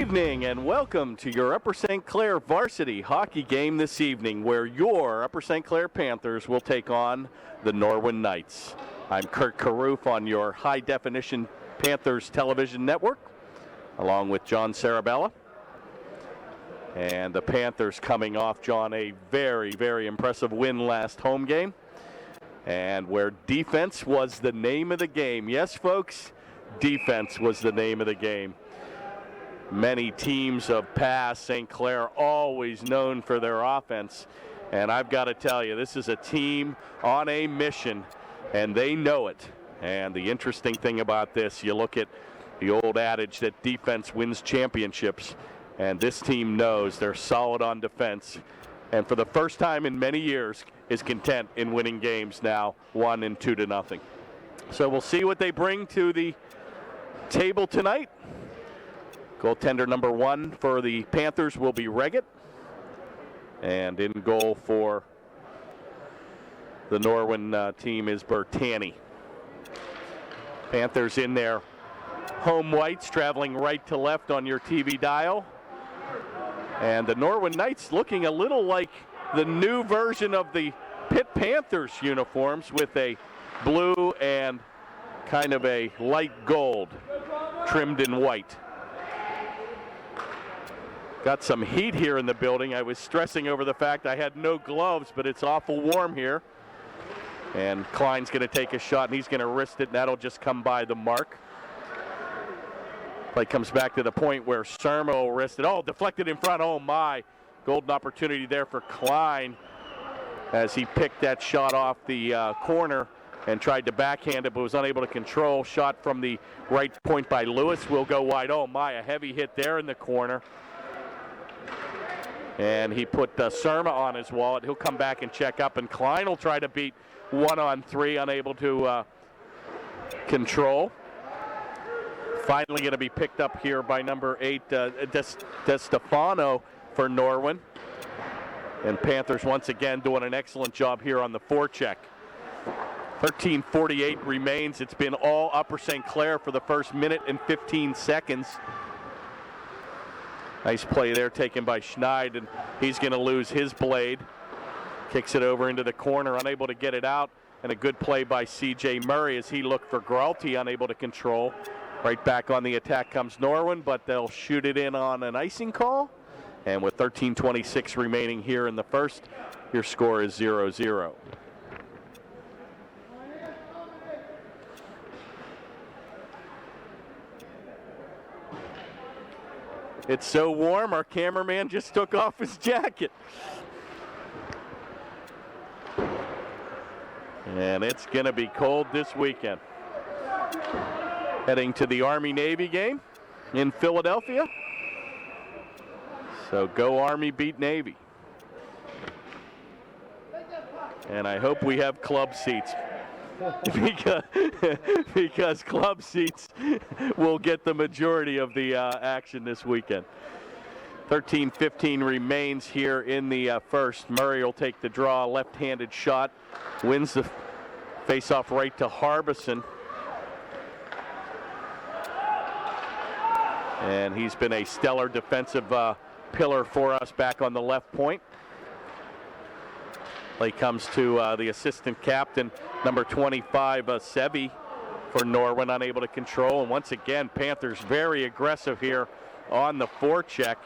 evening and welcome to your Upper St. Clair varsity hockey game this evening, where your Upper St. Clair Panthers will take on the Norwin Knights. I'm Kurt Carruth on your high-definition Panthers television network, along with John Sarabella. And the Panthers coming off, John, a very, very impressive win last home game, and where defense was the name of the game. Yes, folks, defense was the name of the game. Many teams of past, St. Clair always known for their offense. And I've got to tell you, this is a team on a mission, and they know it. And the interesting thing about this, you look at the old adage that defense wins championships, and this team knows they're solid on defense. And for the first time in many years, is content in winning games now, 1 and 2-0. So we'll see what they bring to the table tonight. Goaltender number 1 for the Panthers will be Reggett. And in goal for the Norwin team is Bertani. Panthers in their home whites, traveling right to left on your TV dial. And the Norwin Knights looking a little like the new version of the Pitt Panthers uniforms, with a blue and kind of a light gold trimmed in white. Got some heat here in the building. I was stressing over the fact I had no gloves, but it's awful warm here. And Klein's going to take a shot, and he's going to wrist it, and that'll just come by the mark. Play comes back to the point where Surma will wrist it. Oh, deflected in front. Oh, my. Golden opportunity there for Klein as he picked that shot off the corner and tried to backhand it, but was unable to control. Shot from the right point by Lewis will go wide. Oh, my. A heavy hit there in the corner. And he put Surma on his wallet. He'll come back and check up, and Klein will try to beat 1-on-3, unable to control. Finally going to be picked up here by number 8, De Stefano for Norwin. And Panthers once again doing an excellent job here on the forecheck. 13:48 remains. It's been all Upper St. Clair for the first minute and 15 seconds. Nice play there taken by Schneid, and he's going to lose his blade. Kicks it over into the corner, unable to get it out, and a good play by C.J. Murray as he looked for Gralty, unable to control. Right back on the attack comes Norwin, but they'll shoot it in on an icing call. And with 13:26 remaining here in the first, your score is 0-0. It's so warm, our cameraman just took off his jacket. And it's going to be cold this weekend. Heading to the Army-Navy game in Philadelphia. So go Army, beat Navy. And I hope we have club seats. because club seats will get the majority of the action this weekend. 13:15 remains here in the first. Murray will take the draw, left-handed shot, wins the face-off right to Harbison. And he's been a stellar defensive pillar for us back on the left point. Play comes to the assistant captain, number 25, Sebi for Norwin, unable to control. And once again, Panthers very aggressive here on the forecheck.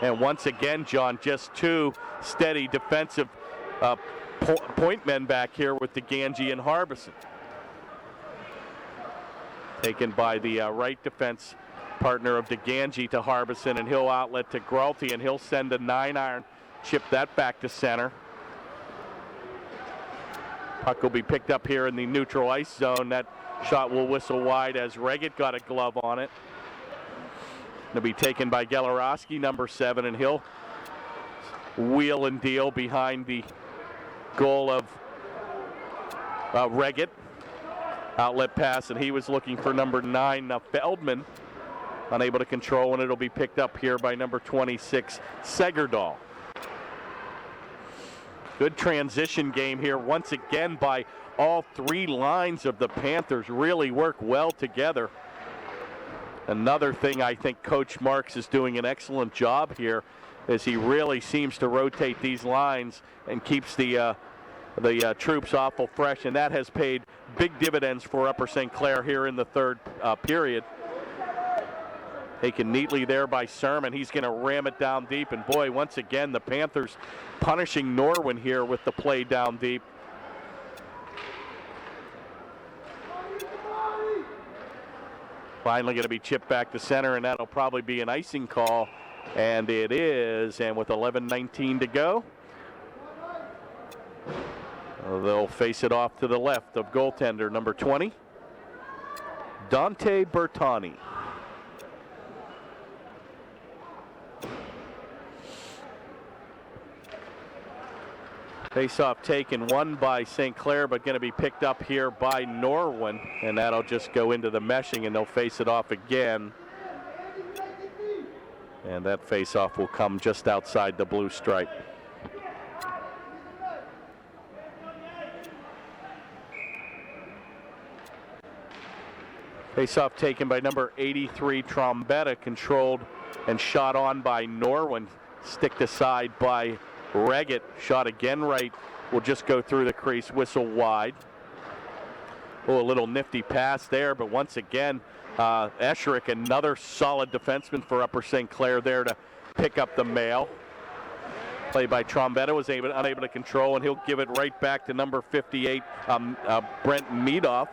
And once again, John, just 2 steady defensive point men back here with DeGangi and Harbison. Taken by the right defense partner of DeGangi to Harbison, and he'll outlet to Gralty, and he'll send a 9-iron, chip that back to center. Puck will be picked up here in the neutral ice zone. That shot will whistle wide as Reggett got a glove on it. It'll be taken by Gelorowski, number 7, and he'll wheel and deal behind the goal of Reggett. Outlet pass, and he was looking for number 9, Feldman. Unable to control, and it'll be picked up here by number 26, Segerdahl. Good transition game here once again by all 3 lines of the Panthers. Really work well together. Another thing I think Coach Marks is doing an excellent job here is he really seems to rotate these lines and keeps the troops awful fresh, and that has paid big dividends for Upper St. Clair here in the third period. Taken neatly there by Sermon. He's going to ram it down deep, and boy, once again, the Panthers punishing Norwin here with the play down deep. Finally going to be chipped back to center, and that'll probably be an icing call, and it is, and with 11:19 to go, they'll face it off to the left of goaltender number 20, Dante Bertani. Face-off taken, won by St. Clair, but going to be picked up here by Norwin, and that'll just go into the meshing, and they'll face it off again. And that face-off will come just outside the blue stripe. Face-off taken by number 83, Trombetta, controlled and shot on by Norwin, sticked aside by Reggett. Shot again right, will just go through the crease, whistle wide. Oh, a little nifty pass there, but once again, Escherick, another solid defenseman for Upper St. Clair there to pick up the mail. Play by Trombetta was unable to control, and he'll give it right back to number 58, Brent Meadoff.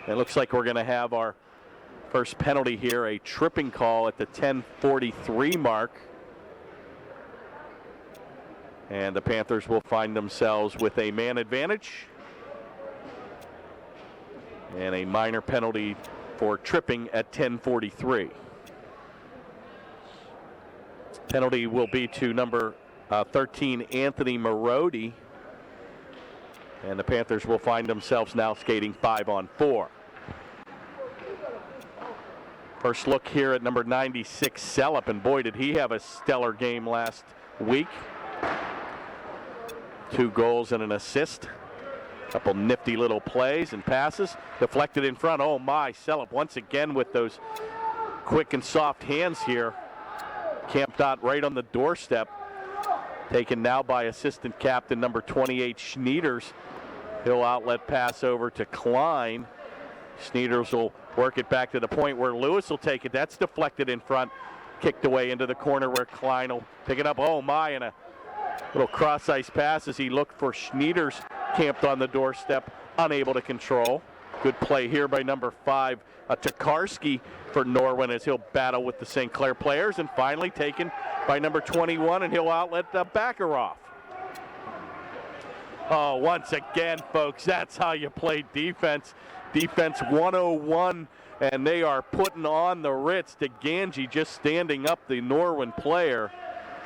It looks like we're going to have our first penalty here, a tripping call at the 10:43 mark. And the Panthers will find themselves with a man advantage and a minor penalty for tripping at 10:43. Penalty will be to number 13, Anthony Marodi. And the Panthers will find themselves now skating 5-on-4. First look here at number 96, Sellup, and boy, did he have a stellar game last week. 2 goals and an assist. Couple nifty little plays and passes. Deflected in front. Oh my, Sellup once again with those quick and soft hands here. Camped out right on the doorstep. Taken now by assistant captain number 28, Schneiders. He'll outlet pass over to Klein. Schneiders will work it back to the point where Lewis will take it. That's deflected in front. Kicked away into the corner where Klein will pick it up. Oh my, and a little cross-ice pass as he looked for Schneiders, camped on the doorstep, unable to control. Good play here by number 5, Tokarski for Norwin as he'll battle with the St. Clair players, and finally taken by number 21, and he'll outlet Baccaroff. Oh, once again, folks, that's how you play defense. Defense 101, and they are putting on the Ritz to Ganji, just standing up the Norwin player.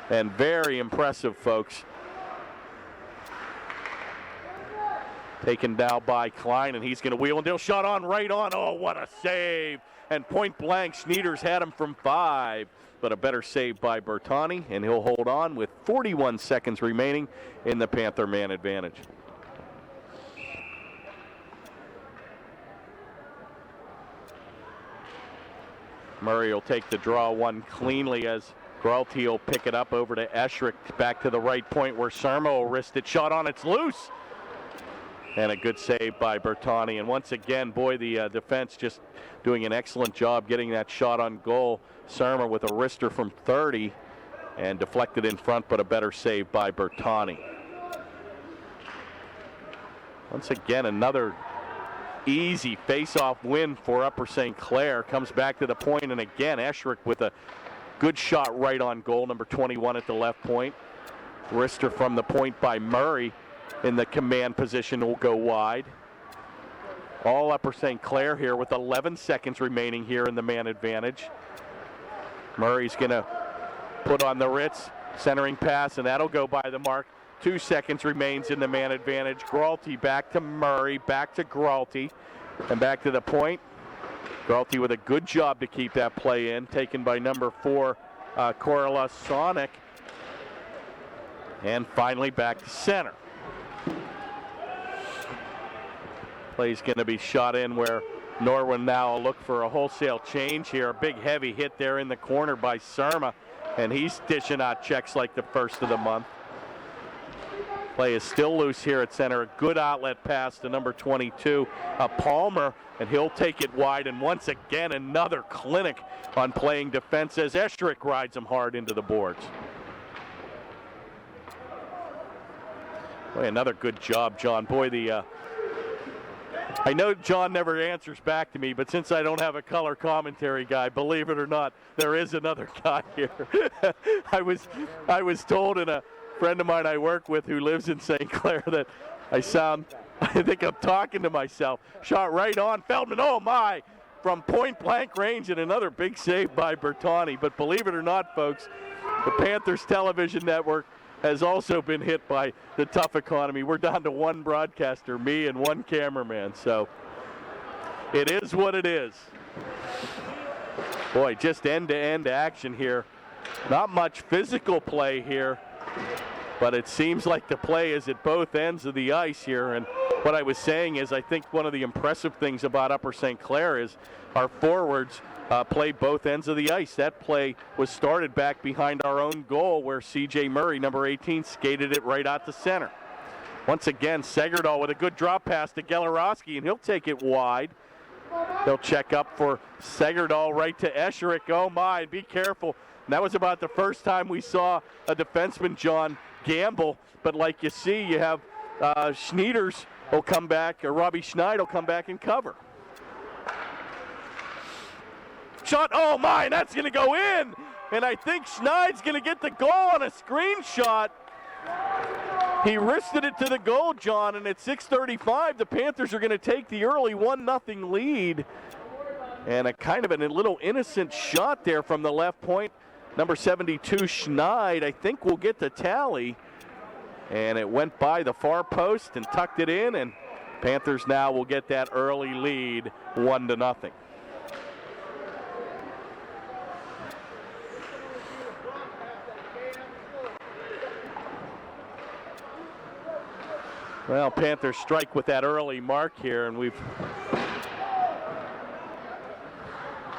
And very impressive, folks. Taken down by Klein, and he's going to wheel and deal. Shot on, right on. Oh, what a save. And point blank, Schneiders had him from 5. But a better save by Bertani, and he'll hold on with 41 seconds remaining in the Panther man advantage. Murray will take the draw one cleanly as Gralty will pick it up over to Escherick, back to the right point where Sermo will wrist it. Shot on, it's loose. And a good save by Bertani. And once again, boy, the defense just doing an excellent job getting that shot on goal. Sermo with a wrister from 30 and deflected in front, but a better save by Bertani. Once again, another easy face-off win for Upper St. Clair. Comes back to the point, and again, Escherick with a good shot right on goal, number 21 at the left point. Wrister from the point by Murray in the command position will go wide. All Upper St. Clair here with 11 seconds remaining here in the man advantage. Murray's going to put on the Ritz, centering pass, and that'll go by the mark. 2 seconds remains in the man advantage. Gralty back to Murray, back to Gralty, and back to the point. Gralty with a good job to keep that play in, taken by number 4, Corla Sonic. And finally back to center. Play's going to be shot in where Norwin now will look for a wholesale change here. A big heavy hit there in the corner by Surma, and he's dishing out checks like the first of the month. Play is still loose here at center. A good outlet pass to number 22, Palmer, and he'll take it wide. And once again, another clinic on playing defense as Esherick rides him hard into the boards. Boy, another good job, John. Boy, I know John never answers back to me, but since I don't have a color commentary guy, believe it or not, there is another guy here. I was told in a friend of mine I work with who lives in St. Clair that I think I'm talking to myself. Shot right on Feldman, oh my, from point blank range, and another big save by Bertani. But believe it or not, folks, the Panthers television network has also been hit by the tough economy. We're down to one broadcaster, me and one cameraman, so it is what it is. Boy, just end-to-end action here. Not much physical play here, but it seems like the play is at both ends of the ice here. And what I was saying is I think one of the impressive things about Upper St. Clair is our forwards play both ends of the ice. That play was started back behind our own goal where C.J. Murray, number 18, skated it right out to center. Once again, Segerdal with a good drop pass to Gelorowski, and he'll take it wide. They'll check up for Segerdal right to Esherick. Oh my, be careful. And that was about the first time we saw a defenseman, John, gamble. But like you see, you have Schneiders will come back, or Robbie Schneid will come back and cover. Shot, oh my, that's going to go in. And I think Schneid's going to get the goal on a screenshot. He wristed it to the goal, John, and at 6:35, the Panthers are going to take the early 1-0 lead. And a kind of a little innocent shot there from the left point. Number 72, Schneid, I think will get the tally. And it went by the far post and tucked it in, and Panthers now will get that early lead, 1-0. Well, Panthers strike with that early mark here, and we've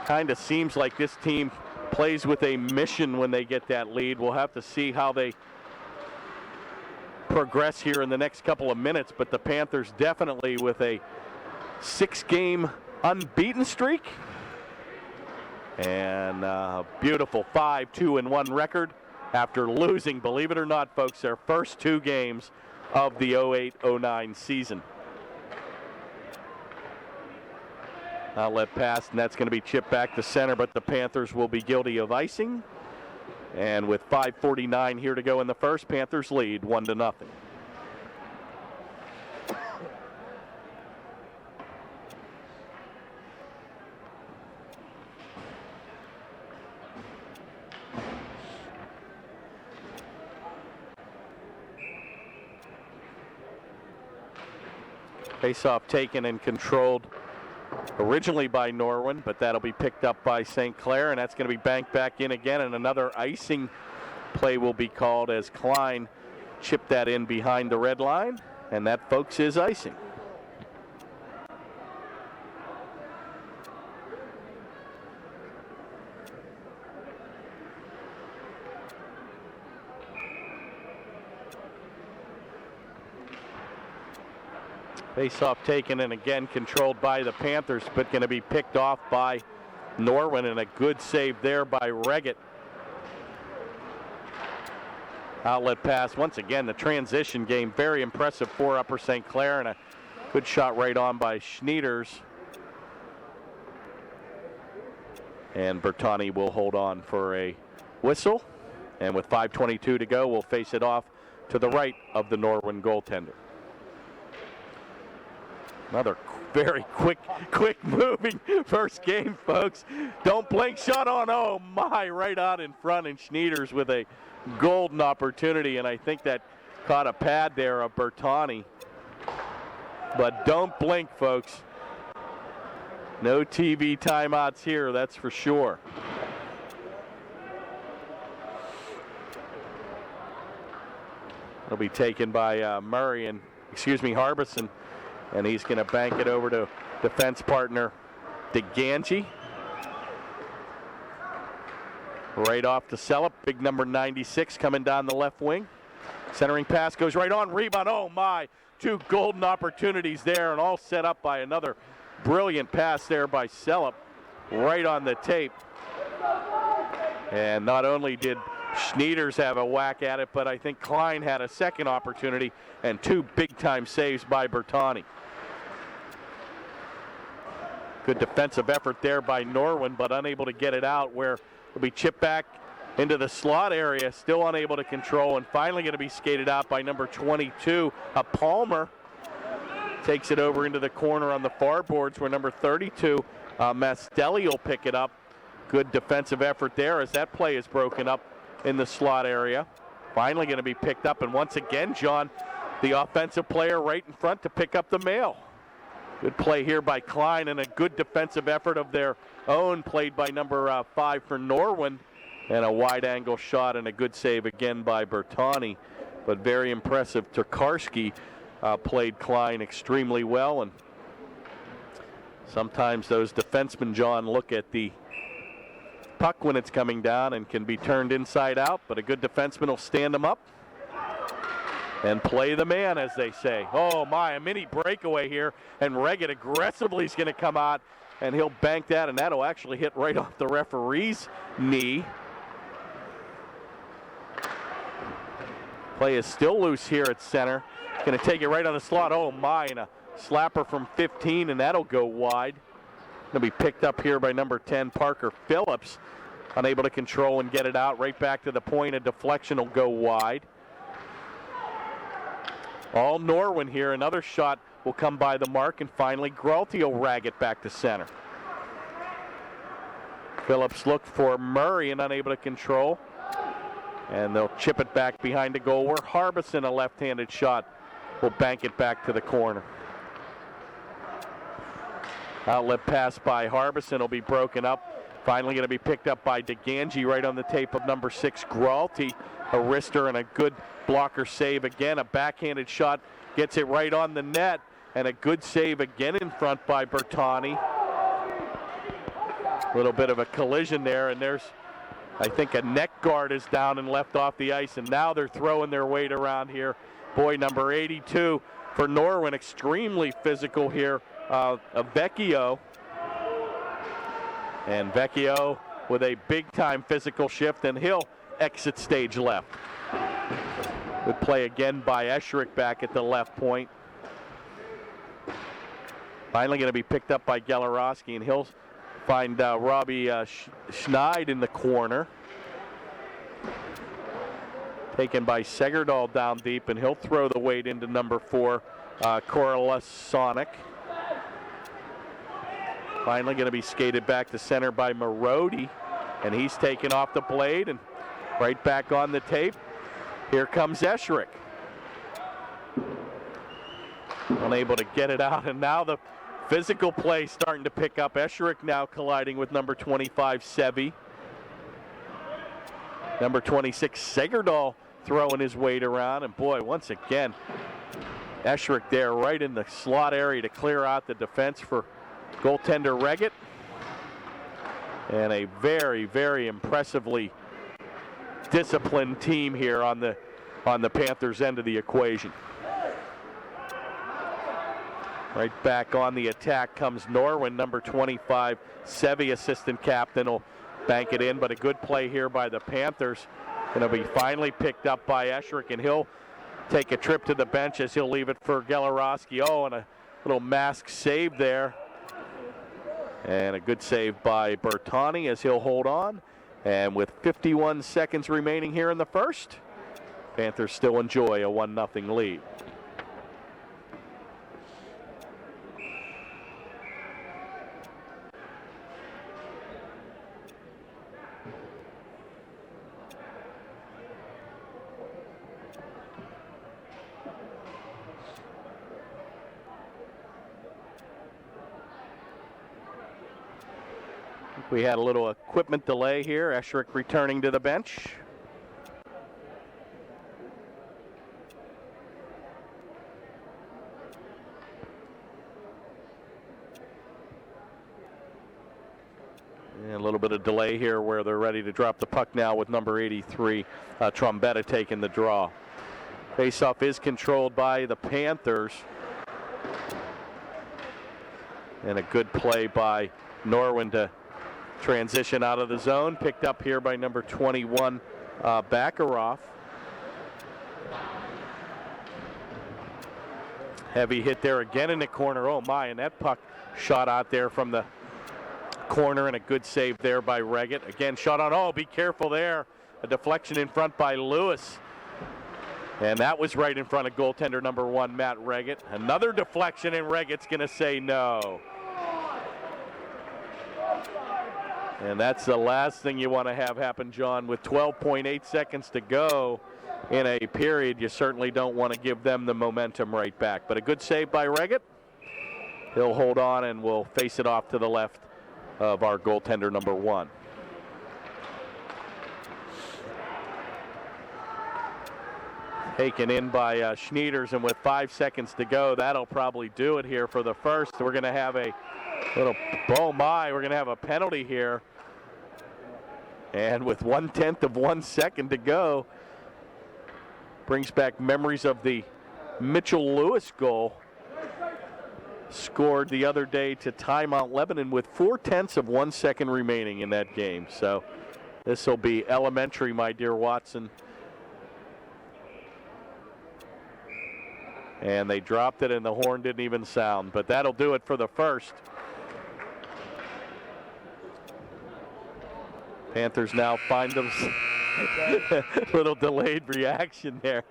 kind of seems like this team plays with a mission when they get that lead. We'll have to see how they progress here in the next couple of minutes, but the Panthers definitely with a 6-game unbeaten streak and a beautiful 5-2-1 record after losing, believe it or not, folks, their first 2 games of the 08-09 season. Outlet pass, and that's going to be chipped back to center, but the Panthers will be guilty of icing. And with 5:49 here to go in the first, Panthers lead 1-0. Face-off taken and controlled originally by Norwin, but that'll be picked up by St. Clair, and that's going to be banked back in again, and another icing play will be called as Klein chipped that in behind the red line, and that, folks, is icing. Face-off taken and again controlled by the Panthers, but going to be picked off by Norwin, and a good save there by Reggett. Outlet pass, once again, the transition game, very impressive for Upper St. Clair, and a good shot right on by Schneiders. And Bertani will hold on for a whistle, and with 5:22 to go, we'll face it off to the right of the Norwin goaltender. Another very quick moving first game, folks. Don't blink, shot on, oh my, right out in front, and Schneiders with a golden opportunity, and I think that caught a pad there of Bertani. But don't blink, folks. No TV timeouts here, that's for sure. It'll be taken by Harbison. And he's going to bank it over to defense partner DeGangi. Right off to Cellup, big number 96 coming down the left wing. Centering pass goes right on, rebound, oh my. 2 golden opportunities there, and all set up by another brilliant pass there by Cellup, right on the tape. And not only did Schneiders have a whack at it, but I think Klein had a second opportunity, and 2 big-time saves by Bertani. Good defensive effort there by Norwin, but unable to get it out, where it'll be chipped back into the slot area, still unable to control, and finally going to be skated out by number 22, Palmer. Takes it over into the corner on the far boards, where number 32, Mastelli, will pick it up. Good defensive effort there as that play is broken up in the slot area. Finally going to be picked up, and once again, John, the offensive player right in front to pick up the mail. Good play here by Klein, and a good defensive effort of their own played by number 5 for Norwin. And a wide angle shot and a good save again by Bertani. But very impressive. Tokarski played Klein extremely well. And sometimes those defensemen, John, look at the puck when it's coming down and can be turned inside out. But a good defenseman will stand them up and play the man, as they say. Oh my, a mini breakaway here. And Reggett aggressively is going to come out, and he'll bank that, and that'll actually hit right off the referee's knee. Play is still loose here at center. Going to take it right on the slot. Oh my, and a slapper from 15, and that'll go wide. Going to be picked up here by number 10, Parker Phillips. Unable to control and get it out. Right back to the point. A deflection will go wide. All Norwin here. Another shot will come by the mark, and finally Gralty will rag it back to center. Phillips looked for Murray and unable to control. And they'll chip it back behind the goal, where Harbison, a left-handed shot, will bank it back to the corner. Outlet pass by Harbison will be broken up. Finally going to be picked up by DeGangi right on the tape of number 6, Gralty. A wrister and a good blocker save again. A backhanded shot gets it right on the net, and a good save again in front by Bertani. A little bit of a collision there, and there's, I think, a neck guard is down and left off the ice, and now they're throwing their weight around here. Boy, number 82 for Norwin, extremely physical here. Vecchio. And Vecchio with a big-time physical shift, and he'll exit stage left. Good play again by Esherick back at the left point. Finally going to be picked up by Gelorowski, and he'll find Robbie Schneid in the corner. Taken by Segerdahl down deep, and he'll throw the weight into number 4, Koralasonic. Finally going to be skated back to center by Marody, and he's taken off the blade and right back on the tape. Here comes Esherick. Unable to get it out, and now the physical play starting to pick up. Esherick now colliding with number 25, Sevi. Number 26, Segerdahl, throwing his weight around, and boy, once again, Esherick there right in the slot area to clear out the defense for goaltender Reggett. And a very, very impressively disciplined team here on the Panthers' end of the equation. Right back on the attack comes Norwin, number 25, Sevi, assistant captain, will bank it in, but a good play here by the Panthers. Going to be finally picked up by Esherick, and he'll take a trip to the bench as he'll leave it for Gelorowski. Oh, and a little mask save there. And a good save by Bertani as he'll hold on. And with 51 seconds remaining here in the first, Panthers still enjoy a 1-0 lead. We had a little equipment delay here. Esherick returning to the bench. And a little bit of delay here where they're ready to drop the puck now with number 83, Trombetta, taking the draw. Faceoff is controlled by the Panthers. And a good play by Norwin to transition out of the zone. Picked up here by number 21, Baccaroff. Heavy hit there again in the corner. Oh my, and that puck shot out there from the corner, and a good save there by Reggett. Again, shot on, oh, be careful there. A deflection in front by Lewis. And that was right in front of goaltender number 1, Matt Reggett. Another deflection, and Reggett's going to say no. And that's the last thing you want to have happen, John. With 12.8 seconds to go in a period, you certainly don't want to give them the momentum right back. But a good save by Reggett. He'll hold on and will face it off to the left of our goaltender number 1. Taken in by Schneiders, and with 5 seconds to go, that'll probably do it here for the first. We're going to have a little, oh my, we're going to have a penalty here. And with 1/10 of 1 second to go, brings back memories of the Mitchell Lewis goal. Scored the other day to tie Mount Lebanon with 4/10 of 1 second remaining in that game. So this will be elementary, my dear Watson. And they dropped it, and the horn didn't even sound. But that'll do it for the first. Panthers now find them. Little delayed reaction there.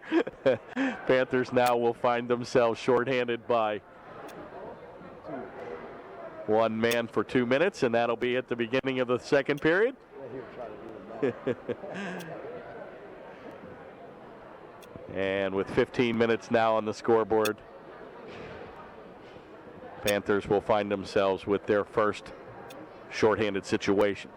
Panthers now will find themselves shorthanded by 1 man for 2 minutes, and that'll be at the beginning of the second period. And with 15 minutes now on the scoreboard, Panthers will find themselves with their first shorthanded situation.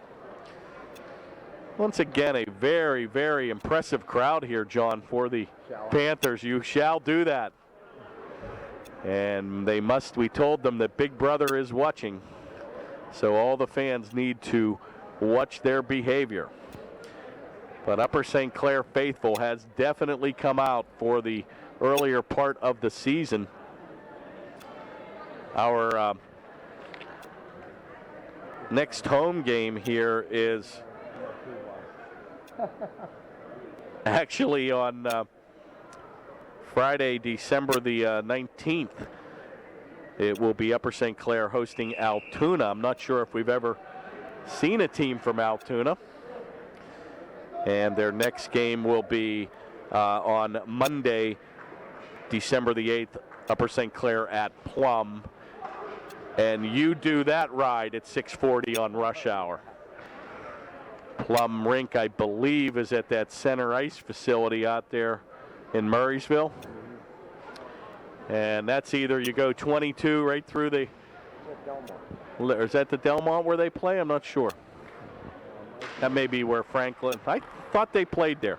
Once again, a very, very impressive crowd here, John, for the Panthers. You shall do that. And they must, we told them that Big Brother is watching. So all the fans need to watch their behavior. But Upper St. Clair faithful has definitely come out for the earlier part of the season. Our next home game here is actually on Friday, December the 19th. It will be Upper St. Clair hosting Altoona. I'm not sure if we've ever seen a team from Altoona. And their next game will be on Monday, December the 8th, Upper St. Clair at Plum. And you do that ride at 6:40 on rush hour. Plum Rink, I believe, is at that center ice facility out there in Murraysville. And that's either you go 22 right through the, or is that the Delmont where they play? I'm not sure. That may be where Franklin, I thought they played there.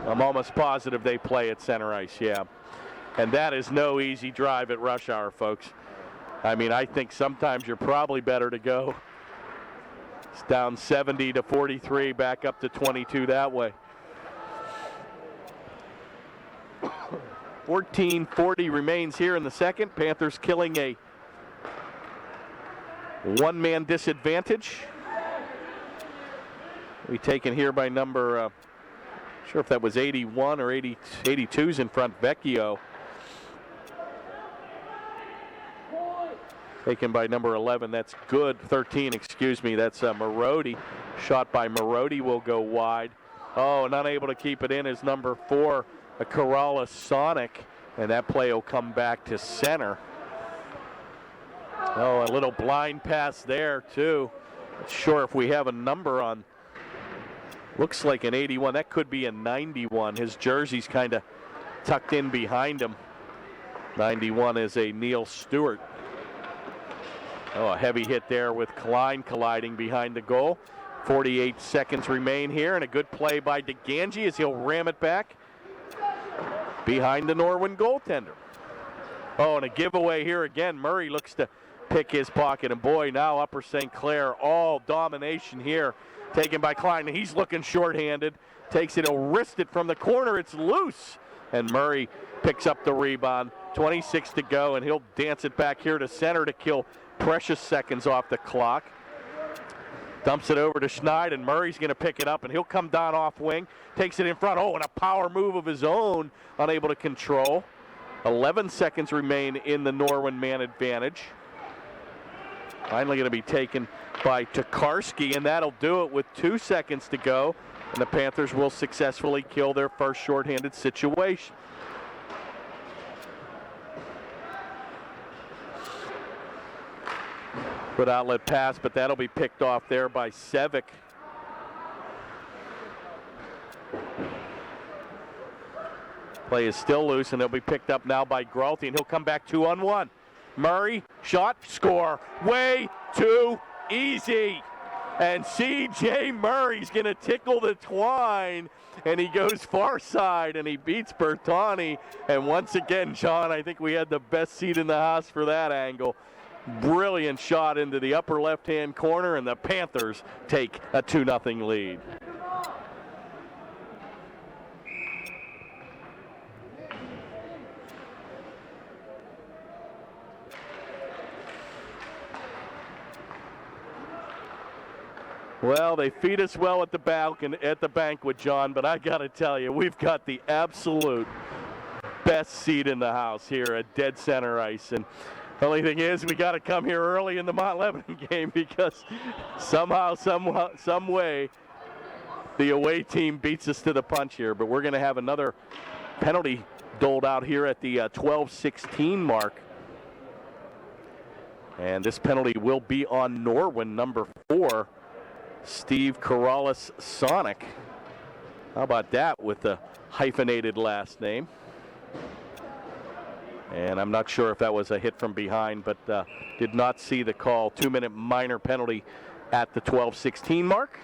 I'm almost positive they play at center ice, yeah. And that is no easy drive at rush hour, folks. I mean, I think sometimes you're probably better to go. It's down 70 to 43, back up to 22 that way. 14:40 remains here in the second. Panthers killing a one-man disadvantage. We taken here by number, sure if that was 81 or 82's in front, Vecchio. Taken by number 11, that's good, 13, excuse me, that's Marodi. Shot by Marodi will go wide. Oh, and unable to keep it in is number 4, a Corolla Sonic, and that play will come back to center. Oh, a little blind pass there, too. Not sure if we have a number on. Looks like an 81. That could be a 91. His jersey's kind of tucked in behind him. 91 is a Neil Stewart. Oh, a heavy hit there with Klein colliding behind the goal. 48 seconds remain here, and a good play by DeGangi as he'll ram it back behind the Norwin goaltender. Oh, and a giveaway here again. Murray looks to pick his pocket. And boy, now Upper St. Clair, all domination here, taken by Klein. And he's looking shorthanded. Takes it, he'll wrist it from the corner. It's loose. And Murray picks up the rebound. 26 to go, and he'll dance it back here to center to kill precious seconds off the clock. Dumps it over to Schneid, and Murray's going to pick it up, and he'll come down off wing. Takes it in front. Oh, and a power move of his own, unable to control. 11 seconds remain in the Norwin man advantage. Finally going to be taken by Tokarski, and that'll do it with 2 seconds to go. And the Panthers will successfully kill their first shorthanded situation. Good outlet pass, but that'll be picked off there by Sevic. Play is still loose, and it'll be picked up now by Gralty, and he'll come back 2-on-1. Murray, shot, score. Way too easy. And C.J. Murray's going to tickle the twine, and he goes far side, and he beats Bertani. And once again, John, I think we had the best seat in the house for that angle. Brilliant shot into the upper left-hand corner, and the Panthers take a 2-0 lead. Well, they feed us well at the banquet, John, but I got to tell you, we've got the absolute best seat in the house here at dead center ice. And the only thing is, we got to come here early in the Mount Lebanon game because somehow, some way, the away team beats us to the punch here. But we're going to have another penalty doled out here at the 12:16 mark. And this penalty will be on Norwin, number 4. Steve Corrales Sonic. How about that with the hyphenated last name? And I'm not sure if that was a hit from behind, but did not see the call. 2-minute minor penalty at the 12:16 mark.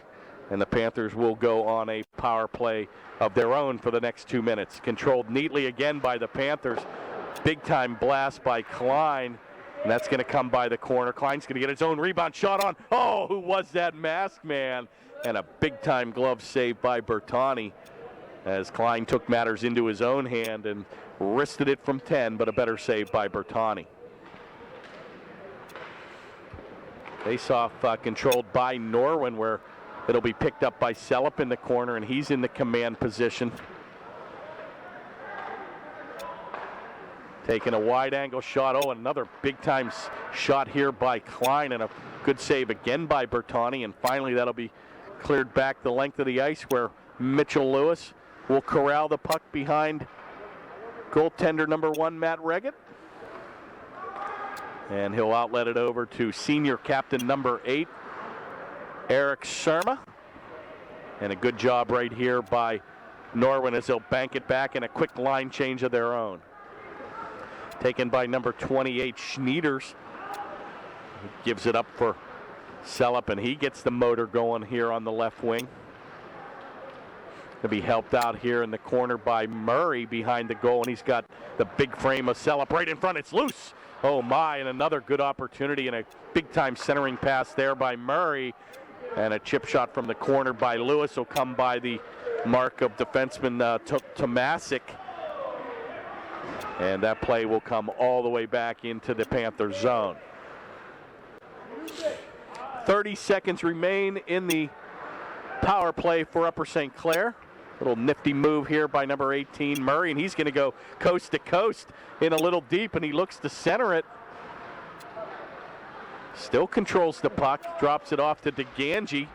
And the Panthers will go on a power play of their own for the next 2 minutes. Controlled neatly again by the Panthers. Big time blast by Klein. And that's going to come by the corner. Klein's going to get his own rebound shot on. Oh, who was that masked man? And a big-time glove save by Bertani as Klein took matters into his own hand and wristed it from 10, but a better save by Bertani. Face-off controlled by Norwin, where it'll be picked up by Celup in the corner, and he's in the command position. Taking a wide-angle shot. Oh, another big-time shot here by Klein, and a good save again by Bertani. And finally, that'll be cleared back the length of the ice, where Mitchell Lewis will corral the puck behind goaltender number 1, Matt Reggett. And he'll outlet it over to senior captain number 8, Eric Surma. And a good job right here by Norwin as they'll bank it back in a quick line change of their own. Taken by number 28, Schneiders. Gives it up for Celup, and he gets the motor going here on the left wing. To be helped out here in the corner by Murray behind the goal, and he's got the big frame of Celup right in front. It's loose. Oh my, and another good opportunity and a big-time centering pass there by Murray. And a chip shot from the corner by Lewis will come by the mark of defenseman Tomasic. And that play will come all the way back into the Panther zone. 30 seconds remain in the power play for Upper St. Clair. Little nifty move here by number 18, Murray, and he's going to go coast to coast in a little deep, and he looks to center it. Still controls the puck, drops it off to DeGangi.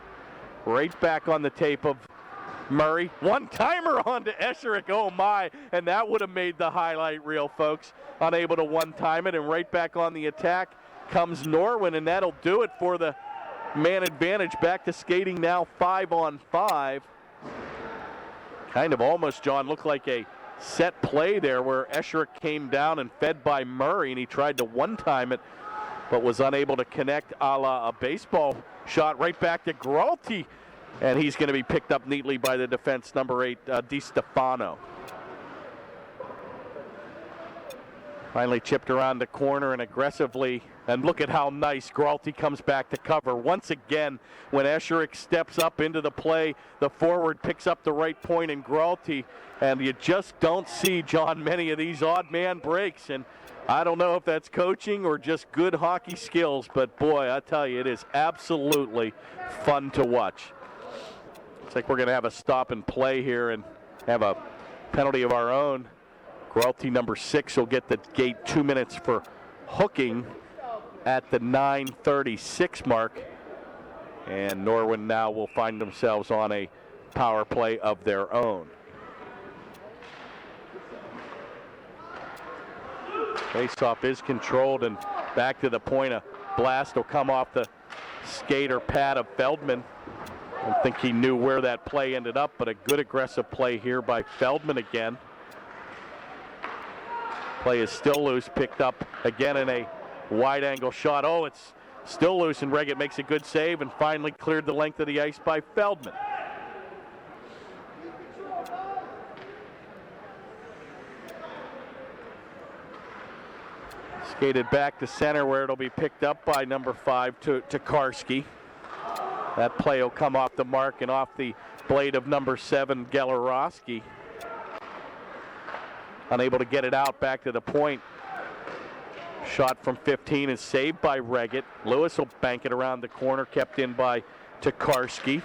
Right back on the tape of Murray. One-timer onto Esherick. Oh, my. And that would have made the highlight reel, folks. Unable to one-time it, and right back on the attack comes Norwin, and that'll do it for the man advantage. Back to skating now 5-on-5. Kind of almost, John, looked like a set play there where Esherick came down and fed by Murray, and he tried to one-time it, but was unable to connect a la a baseball shot right back to Gralty. And he's going to be picked up neatly by the defense, number 8, Di Stefano. Finally chipped around the corner and aggressively, and look at how nice Gralty comes back to cover. Once again, when Esherick steps up into the play, the forward picks up the right point in Gralty, and you just don't see, John, many of these odd man breaks. And I don't know if that's coaching or just good hockey skills, but boy, I tell you, it is absolutely fun to watch. Looks like we're going to have a stop and play here and have a penalty of our own. Gralty, number 6, will get the gate 2 minutes for hooking at the 9:36 mark. And Norwin now will find themselves on a power play of their own. Faceoff is controlled, and back to the point. A blast will come off the skate or pad of Feldman. I don't think he knew where that play ended up, but a good aggressive play here by Feldman again. Play is still loose, picked up again in a wide angle shot. Oh, it's still loose, and Reggett makes a good save and finally cleared the length of the ice by Feldman. Skated back to center where it'll be picked up by number 5 to Karski. That play will come off the mark and off the blade of number 7, Gelorowski. Unable to get it out, back to the point. Shot from 15 is saved by Reggett. Lewis will bank it around the corner, kept in by Tokarski.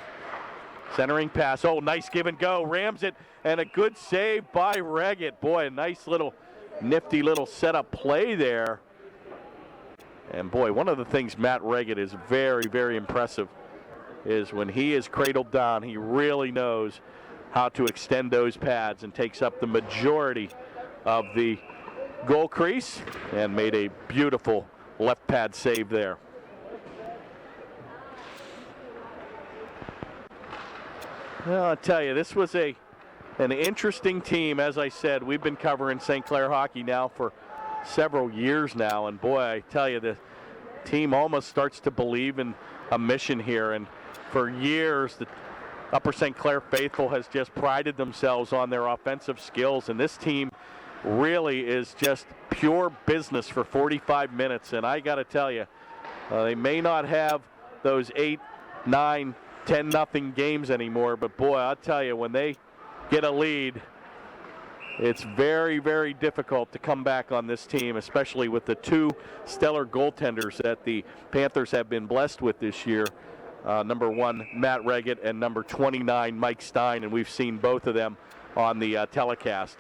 Centering pass, oh, nice give and go, rams it, and a good save by Reggett. Boy, a nice little, nifty little setup play there. And boy, one of the things Matt Reggett is very, very impressive is when he is cradled down, he really knows how to extend those pads and takes up the majority of the goal crease and made a beautiful left pad save there. Well, I'll tell you, this was an interesting team. As I said, we've been covering St. Clair hockey now for several years now, and boy, I tell you, the team almost starts to believe in a mission here. And for years, the Upper St. Clair faithful has just prided themselves on their offensive skills, and this team really is just pure business for 45 minutes. And I got to tell you, they may not have those 8, 9, 10-0 games anymore, but boy, I'll tell you, when they get a lead, it's very, very difficult to come back on this team, especially with the 2 stellar goaltenders that the Panthers have been blessed with this year. Number 1, Matt Reggett, and number 29, Mike Stein, and we've seen both of them on the telecast.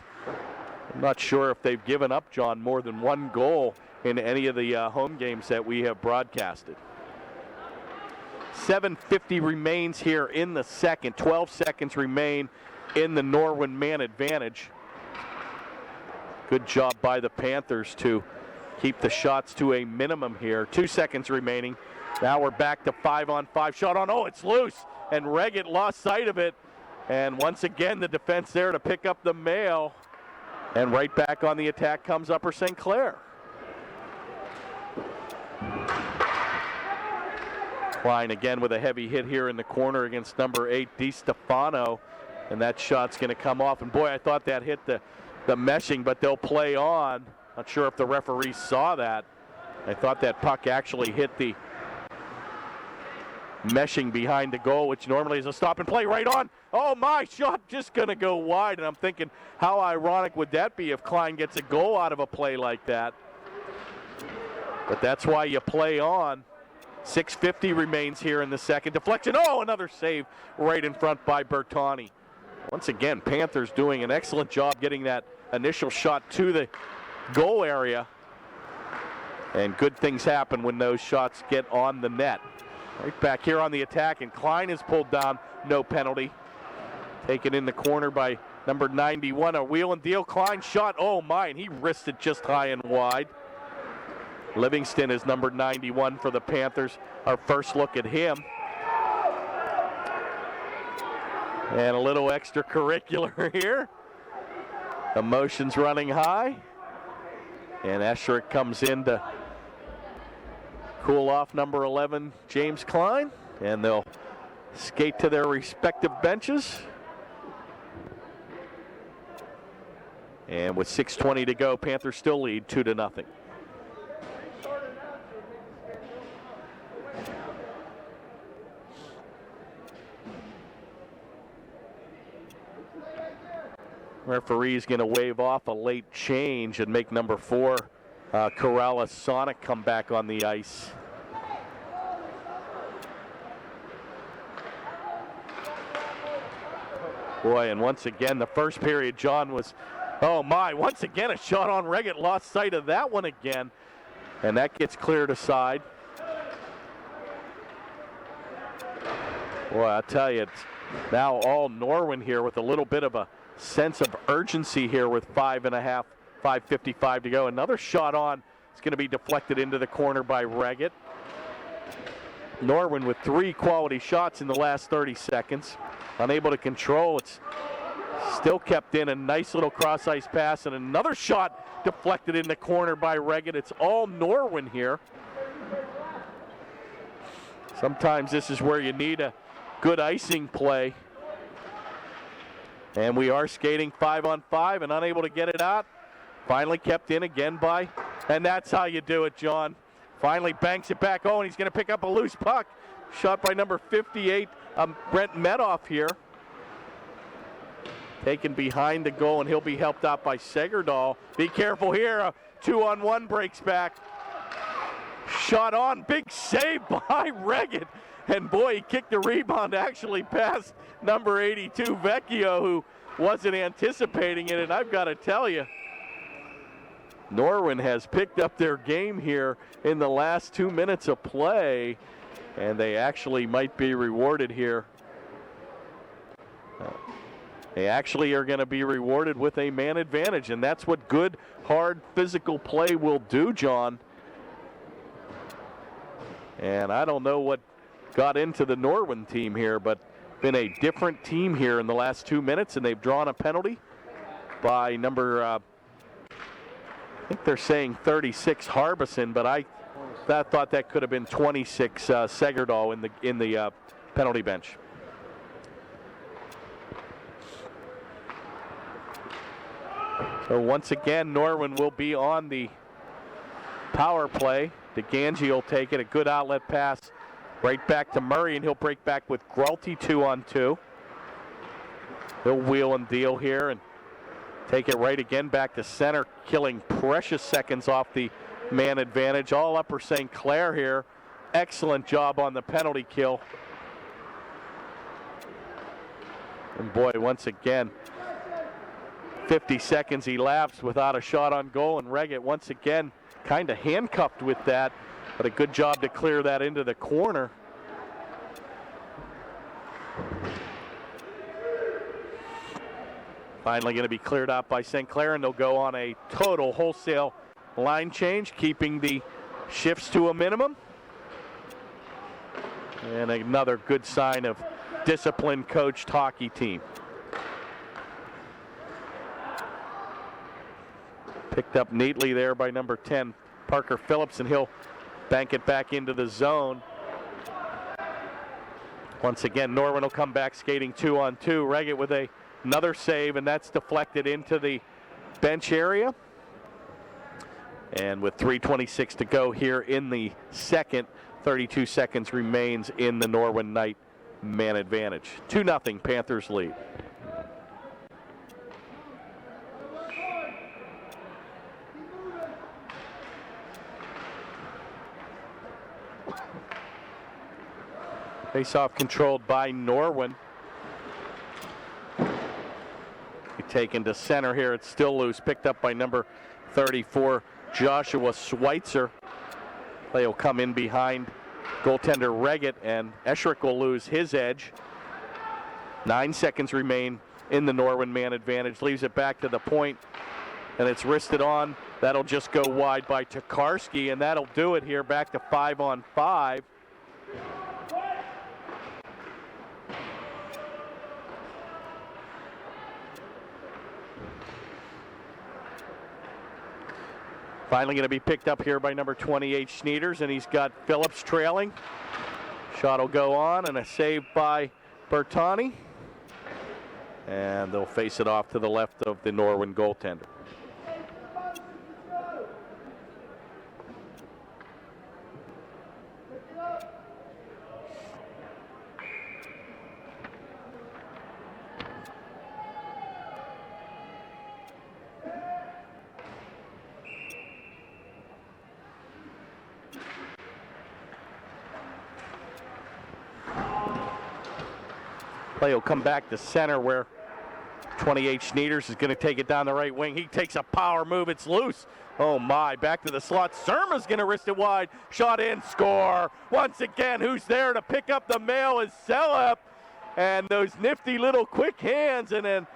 I'm not sure if they've given up, John, more than 1 goal in any of the home games that we have broadcasted. 7:50 remains here in the second. 12 seconds remain in the Norwin man advantage. Good job by the Panthers to keep the shots to a minimum here. 2 seconds remaining. Now we're back to 5-on-5 shot on. Oh, it's loose, and Reggett lost sight of it. And once again, the defense there to pick up the mail. And right back on the attack comes Upper St. Clair. Klein again with a heavy hit here in the corner against number 8, DiStefano. And that shot's going to come off. And boy, I thought that hit the meshing, but they'll play on. Not sure if the referee saw that. I thought that puck actually hit the meshing behind the goal, which normally is a stop and play right on. Oh, my shot just going to go wide. And I'm thinking, how ironic would that be if Klein gets a goal out of a play like that? But that's why you play on. 6:50 remains here in the second. Deflection. Oh, another save right in front by Bertani. Once again, Panthers doing an excellent job getting that initial shot to the goal area. And good things happen when those shots get on the net. Right back here on the attack, and Klein is pulled down. No penalty. Taken in the corner by number 91. A wheel and deal. Klein shot. Oh, my. And he wristed just high and wide. Livingston is number 91 for the Panthers. Our first look at him. And a little extracurricular here. Emotions running high. And Esherick comes in to cool off number 11, James Klein. And they'll skate to their respective benches. And with 6:20 to go, Panthers still lead 2-0. Referee's going to wave off a late change and make number 4, Corrales Sonic, come back on the ice. Boy, and once again, the first period, John, was, oh my, once again a shot on Reggett, lost sight of that one again, and that gets cleared aside. Boy, I tell you, it's now all Norwin here with a little bit of a sense of urgency here with 5:55 to go. Another shot on. It's going to be deflected into the corner by Reggett. Norwin with 3 quality shots in the last 30 seconds. Unable to control. It's still kept in. A nice little cross-ice pass and another shot deflected in the corner by Reggett. It's all Norwin here. Sometimes this is where you need a good icing play. And we are skating 5-on-5 and unable to get it out. Finally kept in again by, and that's how you do it, John. Finally banks it back. Oh, and he's going to pick up a loose puck. Shot by number 58, Brent Medoff here. Taken behind the goal, and he'll be helped out by Segerdahl. Be careful here. A 2-on-1 breaks back. Shot on. Big save by Reggett. And boy, he kicked the rebound actually past number 82, Vecchio, who wasn't anticipating it. And I've got to tell you, Norwin has picked up their game here in the last 2 minutes of play, and they actually might be rewarded here. They actually are going to be rewarded with a man advantage, and that's what good, hard, physical play will do, John. And I don't know what got into the Norwin team here, but been a different team here in the last 2 minutes, and they've drawn a penalty by number, I think they're saying 36 Harbison, but I thought that could have been 26 Segerdahl in the penalty bench. So once again, Norwin will be on the power play. DeGangi will take it, a good outlet pass right back to Murray, and he'll break back with Gralty 2-on-2. He'll wheel and deal here and take it right again back to center, killing precious seconds off the man advantage. All Upper St. Clair here. Excellent job on the penalty kill. And boy, once again, 50 seconds elapsed without a shot on goal, and Reggett once again kind of handcuffed with that, but a good job to clear that into the corner. Finally going to be cleared out by St. Clair, and they'll go on a total wholesale line change, keeping the shifts to a minimum. And another good sign of disciplined, coached hockey team. Picked up neatly there by number 10, Parker Phillips, and he'll bank it back into the zone. Once again, Norwin will come back skating 2-on-2. Reggett with another save, and that's deflected into the bench area. And with 3:26 to go here in the second, 32 seconds remains in the Norwin Knight man advantage. 2-0 Panthers lead. Face-off controlled by Norwin. Taken to center here. It's still loose. Picked up by number 34, Joshua Schweitzer. Play will come in behind goaltender Reggett, and Escherick will lose his edge. 9 seconds remain in the Norwin man advantage. Leaves it back to the point, and it's wristed on. That'll just go wide by Tokarski, and that'll do it here. Back to 5-on-5. Finally going to be picked up here by number 28, Schneiders, and he's got Phillips trailing. Shot will go on, and a save by Bertani. And they'll face it off to the left of the Norwin goaltender. Play will come back to center where 28 Schneiders is going to take it down the right wing. He takes a power move. It's loose. Oh, my. Back to the slot. Surma's going to wrist it wide. Shot in. Score. Once again, who's there to pick up the mail is Selep. And those nifty little quick hands. And then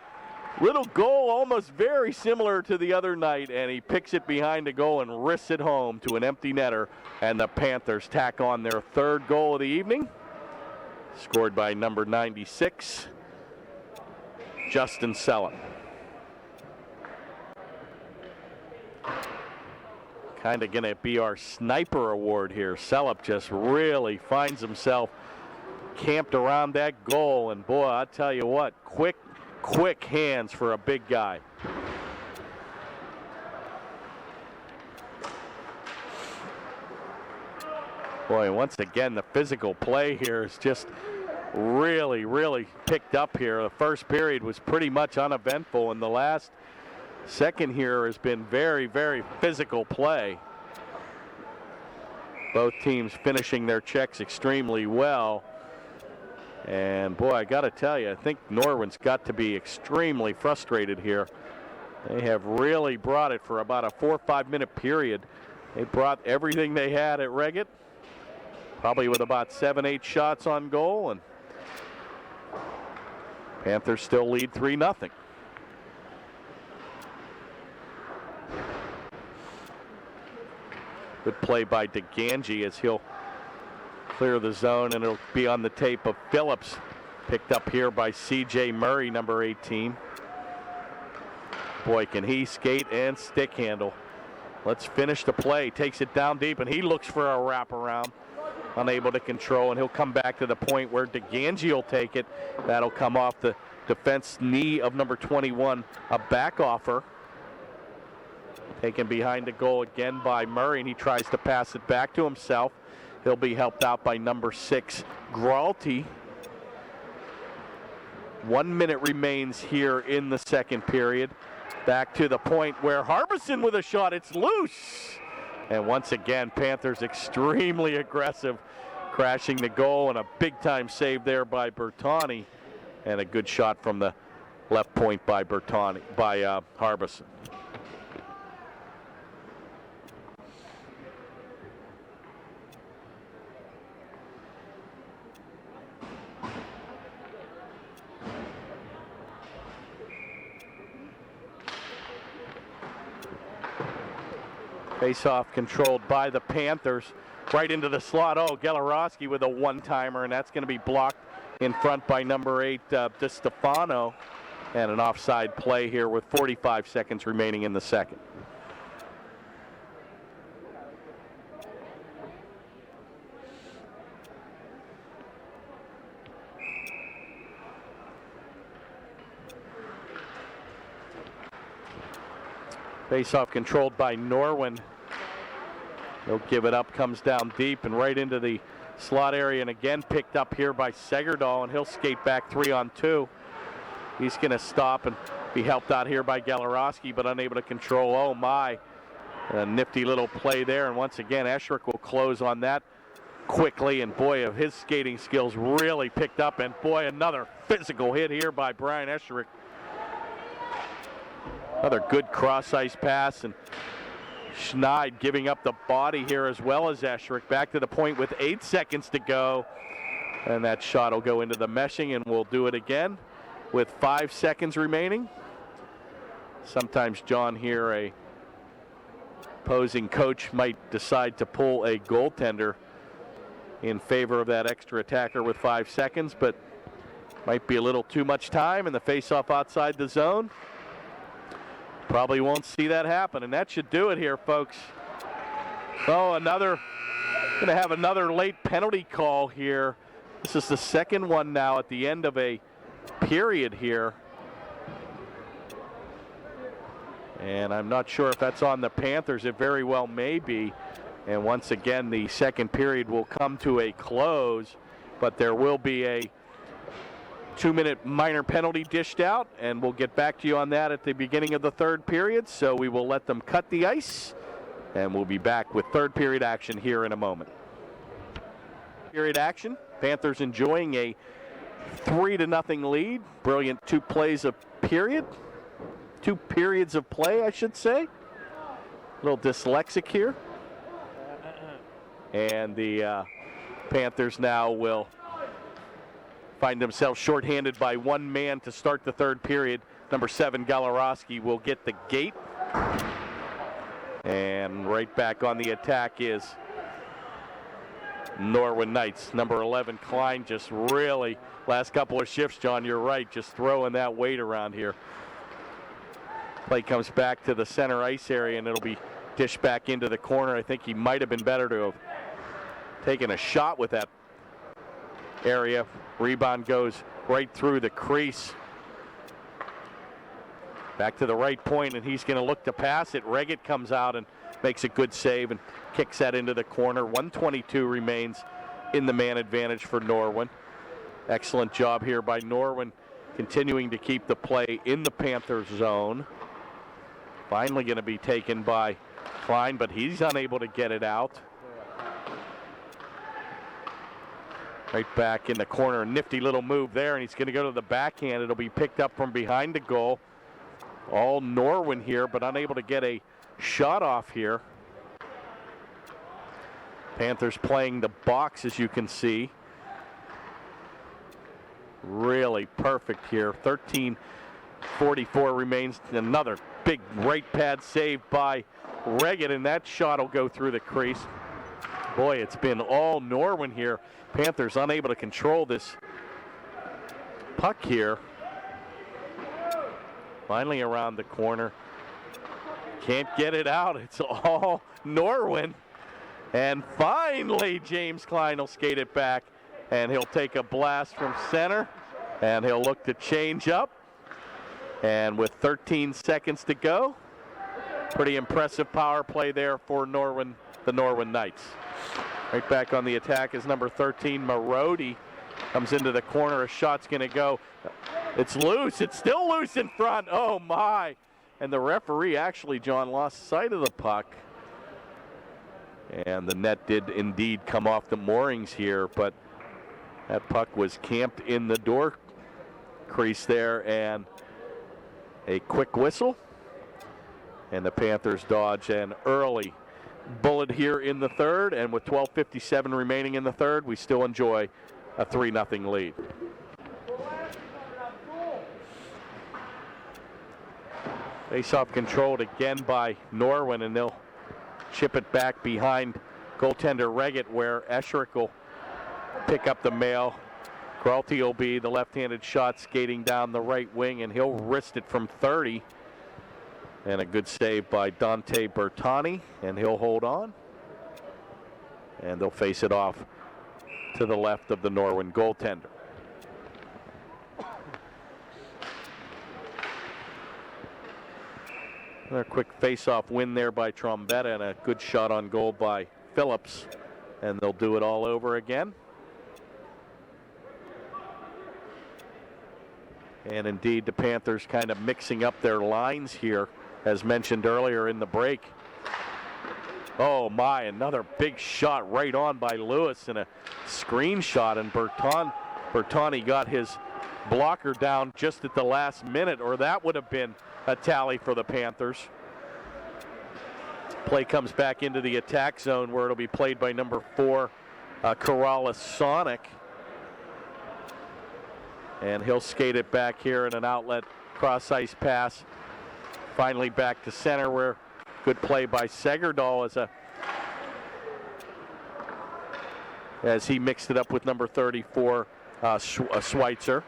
little goal almost very similar to the other night. And he picks it behind the goal and wrists it home to an empty netter. And the Panthers tack on their third goal of the evening. Scored by number 96. Justin Selep. Kind of going to be our sniper award here. Selep just really finds himself camped around that goal. And boy, I tell you what, quick hands for a big guy. Boy, once again, the physical play here is just really picked up here. The first period was pretty much uneventful, and the last second here has been very physical play. Both teams finishing their checks extremely well. And boy, I got to tell you, I think Norwin's got to be extremely frustrated here. They have really brought it for about a 4 or 5 minute period. They brought everything they had at Reggett, probably with about 7-8 shots on goal, and Panthers still lead 3-0. Good play by DeGangi as he'll clear the zone, and it'll be on the tape of Phillips. Picked up here by C.J. Murray, number 18. Boy, can he skate and stick handle. Let's finish the play. Takes it down deep, and he looks for a wraparound. Unable to control, and he'll come back to the point where DeGangi will take it. That'll come off the defense knee of number 21, a back offer. Taken behind the goal again by Murray, and he tries to pass it back to himself. He'll be helped out by number 6, Gralty. 1 minute remains here in the second period. Back to the point where Harbison with a shot, it's loose. And once again, Panthers extremely aggressive, crashing the goal, and a big-time save there by Bertani, and a good shot from the left point by Harbison. Face-off controlled by the Panthers. Right into the slot. Oh, Gelarowski with a one-timer, and that's going to be blocked in front by number 8, DeStefano. And an offside play here with 45 seconds remaining in the second. Face-off controlled by Norwin. He'll give it up, comes down deep and right into the slot area, and again picked up here by Segerdahl, and he'll skate back 3-on-2. He's going to stop and be helped out here by Gelarowski, but unable to control. Oh my, a nifty little play there, and once again Esherick will close on that quickly, and boy, his skating skills really picked up, and boy, another physical hit here by Brian Esherick. Another good cross-ice pass, and Schneid giving up the body here as well as Esherick. Back to the point with 8 seconds to go. And that shot will go into the meshing, and we'll do it again with 5 seconds remaining. Sometimes, John, here a opposing coach might decide to pull a goaltender in favor of that extra attacker with 5 seconds, but might be a little too much time, and the face-off outside the zone. Probably won't see that happen, and that should do it here, folks. Oh, going to have another late penalty call here. This is the second one now at the end of a period here. And I'm not sure if that's on the Panthers. It very well may be. And once again, the second period will come to a close, but there will be a 2-minute minor penalty dished out, and we'll get back to you on that at the beginning of the third period. So we will let them cut the ice, and we'll be back with third period action here in a moment. Period action. Panthers enjoying a 3-0 lead. Brilliant 2 periods of play, I should say. A little dyslexic here. And the Panthers now will find themselves shorthanded by 1 man to start the 3rd period. Number 7, Galarowski, will get the gate. And right back on the attack is Norwin Knights. Number 11, Klein, just really, last couple of shifts, John, you're right, just throwing that weight around here. Play comes back to the center ice area, and it'll be dished back into the corner. I think he might have been better to have taken a shot with that area. Rebound goes right through the crease. Back to the right point, and he's going to look to pass it. Reggett comes out and makes a good save and kicks that into the corner. 1:22 remains in the man advantage for Norwin. Excellent job here by Norwin, continuing to keep the play in the Panthers zone. Finally going to be taken by Klein, but he's unable to get it out. Right back in the corner, a nifty little move there, and he's going to go to the backhand. It'll be picked up from behind the goal. All Norwin here, but unable to get a shot off here. Panthers playing the box, as you can see. Really perfect here. 13:44 remains. Another big right pad save by Reggett, and that shot will go through the crease. Boy, it's been all Norwin here. Panthers unable to control this puck here. Finally around the corner. Can't get it out. It's all Norwin. And finally, James Klein will skate it back, and he'll take a blast from center, and he'll look to change up. And with 13 seconds to go, pretty impressive power play there for Norwin, the Norwin Knights. Right back on the attack is number 13, Marody. Comes into the corner. A shot's going to go. It's loose. It's still loose in front. Oh, my. And the referee actually, John, lost sight of the puck. And the net did indeed come off the moorings here, but that puck was camped in the door crease there, and a quick whistle. And the Panthers dodge an early bullet here in the 3rd, and with 12:57 remaining in the 3rd, we still enjoy a 3-0 lead. Face-off controlled again by Norwin, and they'll chip it back behind goaltender Reggett, where Escherick will pick up the mail. Gralty will be the left-handed shot skating down the right wing, and he'll wrist it from 30. And a good save by Dante Bertani, and he'll hold on. And they'll face it off to the left of the Norwin goaltender. Another quick face-off win there by Trombetta, and a good shot on goal by Phillips. And they'll do it all over again. And indeed, the Panthers kind of mixing up their lines here, as mentioned earlier in the break. Oh my, another big shot right on by Lewis, and a screen shot, and Bertani got his blocker down just at the last minute, or that would have been a tally for the Panthers. Play comes back into the attack zone, where it'll be played by number 4, Corrales Sonic. And he'll skate it back here in an outlet cross-ice pass. Finally back to center, where good play by Segerdahl as he mixed it up with number 34, Schweitzer.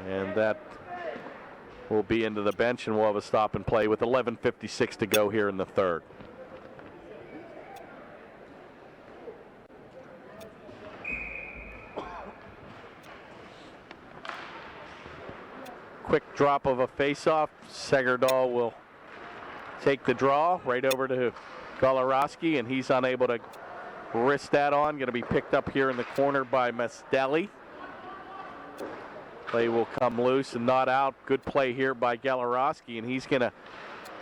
And that will be into the bench, and we'll have a stop and play with 11:56 to go here in the 3rd. Quick drop of a face-off. Segerdahl will take the draw right over to Galarowski, and he's unable to wrist that on. Going to be picked up here in the corner by Mastelli. Play will come loose and not out. Good play here by Galarowski, and he's going to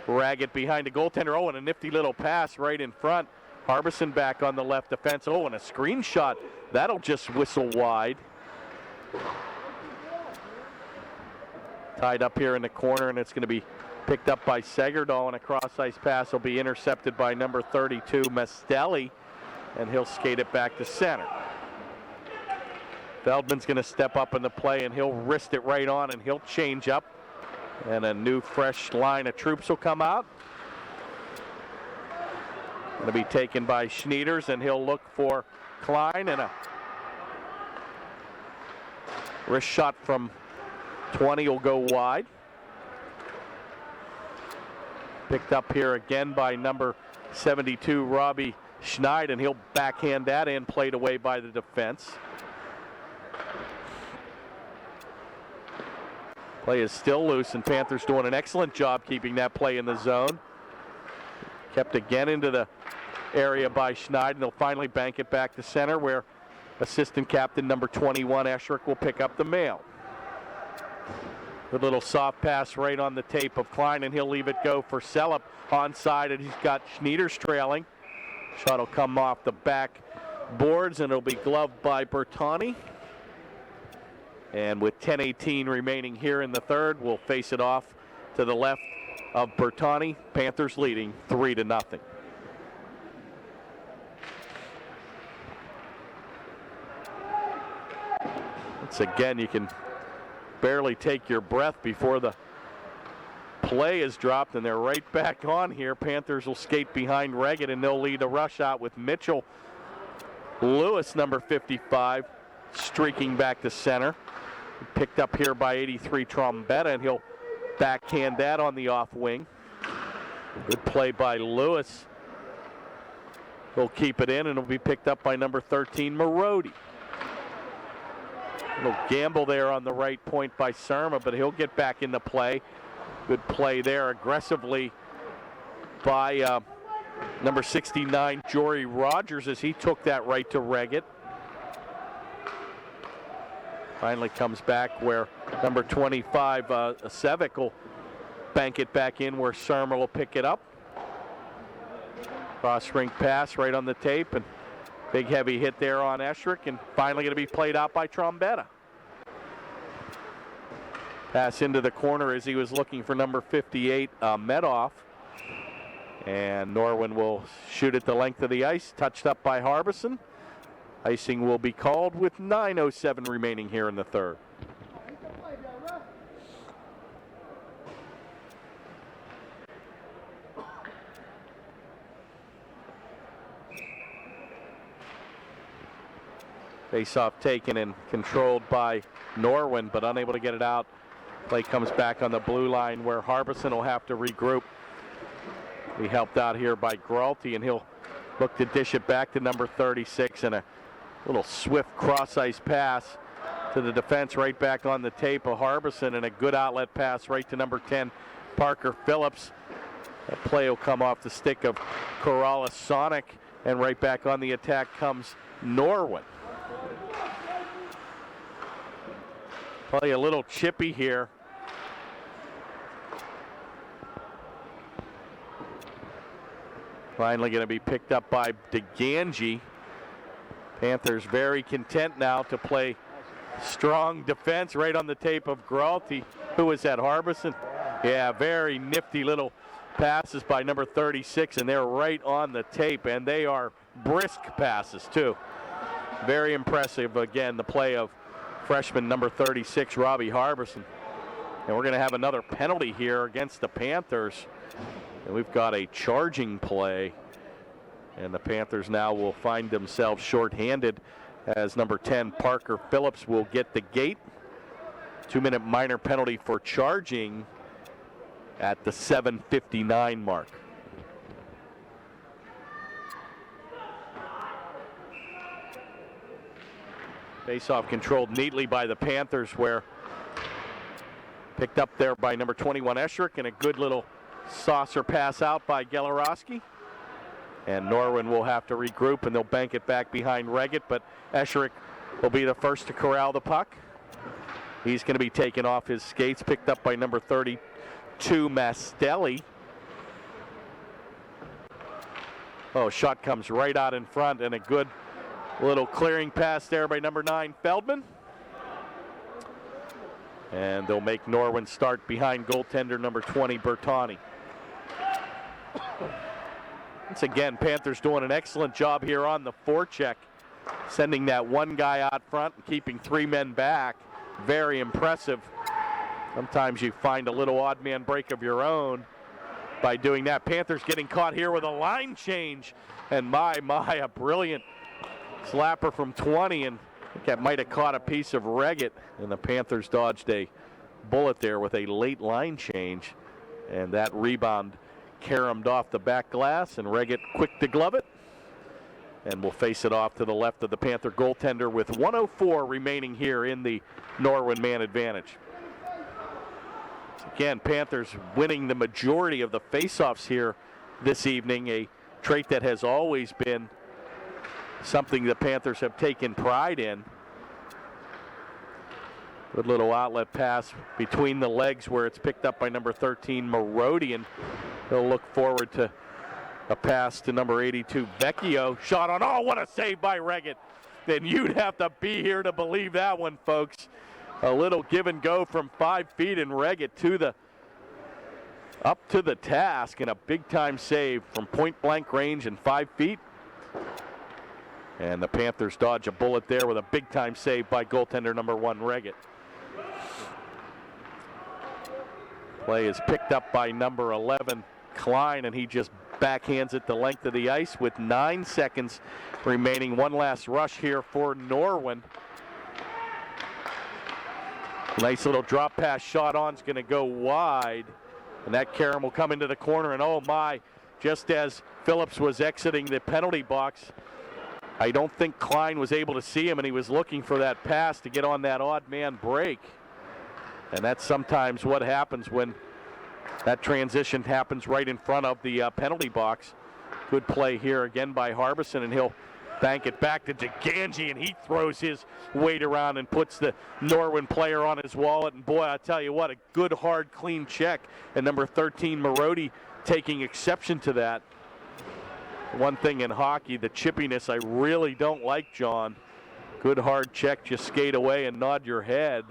rag it behind the goaltender. Oh, and a nifty little pass right in front. Harbison back on the left defense. Oh, and a screen shot. That'll just whistle wide. Tied up here in the corner, and it's going to be picked up by Segerdahl, and a cross-ice pass will be intercepted by number 32, Mestelli, and he'll skate it back to center. Feldman's going to step up in the play, and he'll wrist it right on, and he'll change up. And a new fresh line of troops will come out. Going to be taken by Schneiders, and he'll look for Klein, and a wrist shot from 20 will go wide. Picked up here again by number 72, Robbie Schneid, and he'll backhand that in, played away by the defense. Play is still loose, and Panthers doing an excellent job keeping that play in the zone. Kept again into the area by Schneid, and they'll finally bank it back to center, where assistant captain number 21, Escherick, will pick up the mail. Good little soft pass right on the tape of Klein, and he'll leave it go for Sellup onside, and he's got Schneiders trailing. Shot will come off the back boards, and it'll be gloved by Bertani. And with 10:18 remaining here in the third, we'll face it off to the left of Bertani. Panthers leading 3-0. Once again, you can barely take your breath before the play is dropped, and they're right back on here. Panthers will skate behind Reggett, and they'll lead a rush out with Mitchell Lewis, number 55, streaking back to center. Picked up here by 83, Trombetta, and he'll backhand that on the off wing. Good play by Lewis. He'll keep it in, and it'll be picked up by number 13, Marodi. Little gamble there on the right point by Surma, but he'll get back into play. Good play there aggressively by number 69, Jory Rogers, as he took that right to Reggett. Finally comes back where number 25, Sevic, will bank it back in where Surma will pick it up. Cross rink pass right on the tape, and big heavy hit there on Escherick, and finally going to be played out by Trombetta. Pass into the corner as he was looking for number 58, Medoff. And Norwin will shoot it the length of the ice, touched up by Harbison. Icing will be called with 9:07 remaining here in the third. Face-off taken and controlled by Norwin, but unable to get it out. Play comes back on the blue line where Harbison will have to regroup. He helped out here by Gralty, and he'll look to dish it back to number 36, and a little swift cross-ice pass to the defense right back on the tape of Harbison, and a good outlet pass right to number 10, Parker Phillips. That play will come off the stick of Corrales Sonic, and right back on the attack comes Norwin. Play a little chippy here. Finally going to be picked up by DeGangi. Panthers very content now to play strong defense right on the tape of Gralty. Who was that, Harbison? Yeah, very nifty little passes by number 36, and they're right on the tape, and they are brisk passes too. Very impressive, again, the play of freshman number 36, Robbie Harbison. And we're going to have another penalty here against the Panthers. And we've got a charging play. And the Panthers now will find themselves shorthanded as number 10, Parker Phillips, will get the gate. 2-minute minor penalty for charging at the 7:59 mark. Face-off controlled neatly by the Panthers, where picked up there by number 21, Escherick, and a good little saucer pass out by Gelorowski. And Norwin will have to regroup, and they'll bank it back behind Reggett, but Escherick will be the first to corral the puck. He's going to be taken off his skates, picked up by number 32, Mastelli. Oh, shot comes right out in front, and a good little clearing pass there by number 9, Feldman. And they'll make Norwin start behind goaltender number 20, Bertani. Once again, Panthers doing an excellent job here on the forecheck, sending that one guy out front and keeping 3 men back. Very impressive. Sometimes you find a little odd man break of your own by doing that. Panthers getting caught here with a line change. And my, a brilliant slapper from 20. And I think that might have caught a piece of Reggett. And the Panthers dodged a bullet there with a late line change. And that rebound caromed off the back glass. And Reggett quick to glove it. And will face it off to the left of the Panther goaltender with 1:04 remaining here in the Norwin man advantage. Again, Panthers winning the majority of the faceoffs here this evening, a trait that has always been something the Panthers have taken pride in. Good little outlet pass between the legs where it's picked up by number 13, Marodian. He'll look forward to a pass to number 82, Vecchio. Shot on, oh, what a save by Reggett. Then you'd have to be here to believe that one, folks. A little give and go from 5 feet, and Reggett up to the task, and a big time save from point blank range and 5 feet. And the Panthers dodge a bullet there with a big time save by goaltender number 1, Reggett. Play is picked up by number 11, Klein, and he just backhands it the length of the ice with 9 seconds remaining. One last rush here for Norwin. Nice little drop pass shot on, is going to go wide. And that carom will come into the corner, and oh my, just as Phillips was exiting the penalty box, I don't think Klein was able to see him, and he was looking for that pass to get on that odd man break. And that's sometimes what happens when that transition happens right in front of the penalty box. Good play here again by Harbison, and he'll bank it back to Jaganji, and he throws his weight around and puts the Norwin player on his wallet. And boy, I tell you what, a good, hard, clean check. And number 13, Marodi, taking exception to that. One thing in hockey, the chippiness I really don't like, John. Good, hard check, just skate away and nod your head.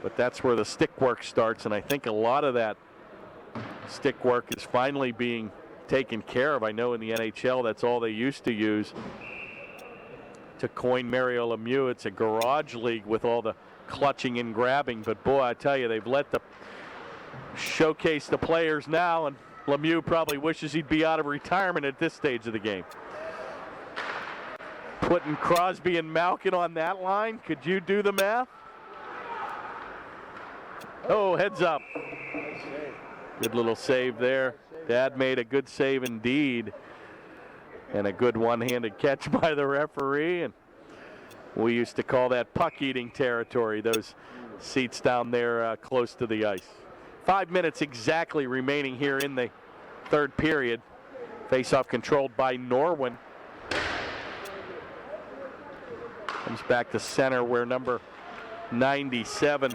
But that's where the stick work starts, and I think a lot of that stick work is finally being taken care of. I know in the NHL that's all they used to use. To coin Mario Lemieux, it's a garage league with all the clutching and grabbing, but boy, I tell you, they've let the showcase the players now, and Lemieux probably wishes he'd be out of retirement at this stage of the game. Putting Crosby and Malkin on that line, could you do the math? Oh, heads up. Good little save there. Dad made a good save indeed. And a good one-handed catch by the referee. And we used to call that puck-eating territory, those seats down there close to the ice. 5 minutes exactly remaining here in the third period. Face-off controlled by Norwin. Comes back to center where number 97,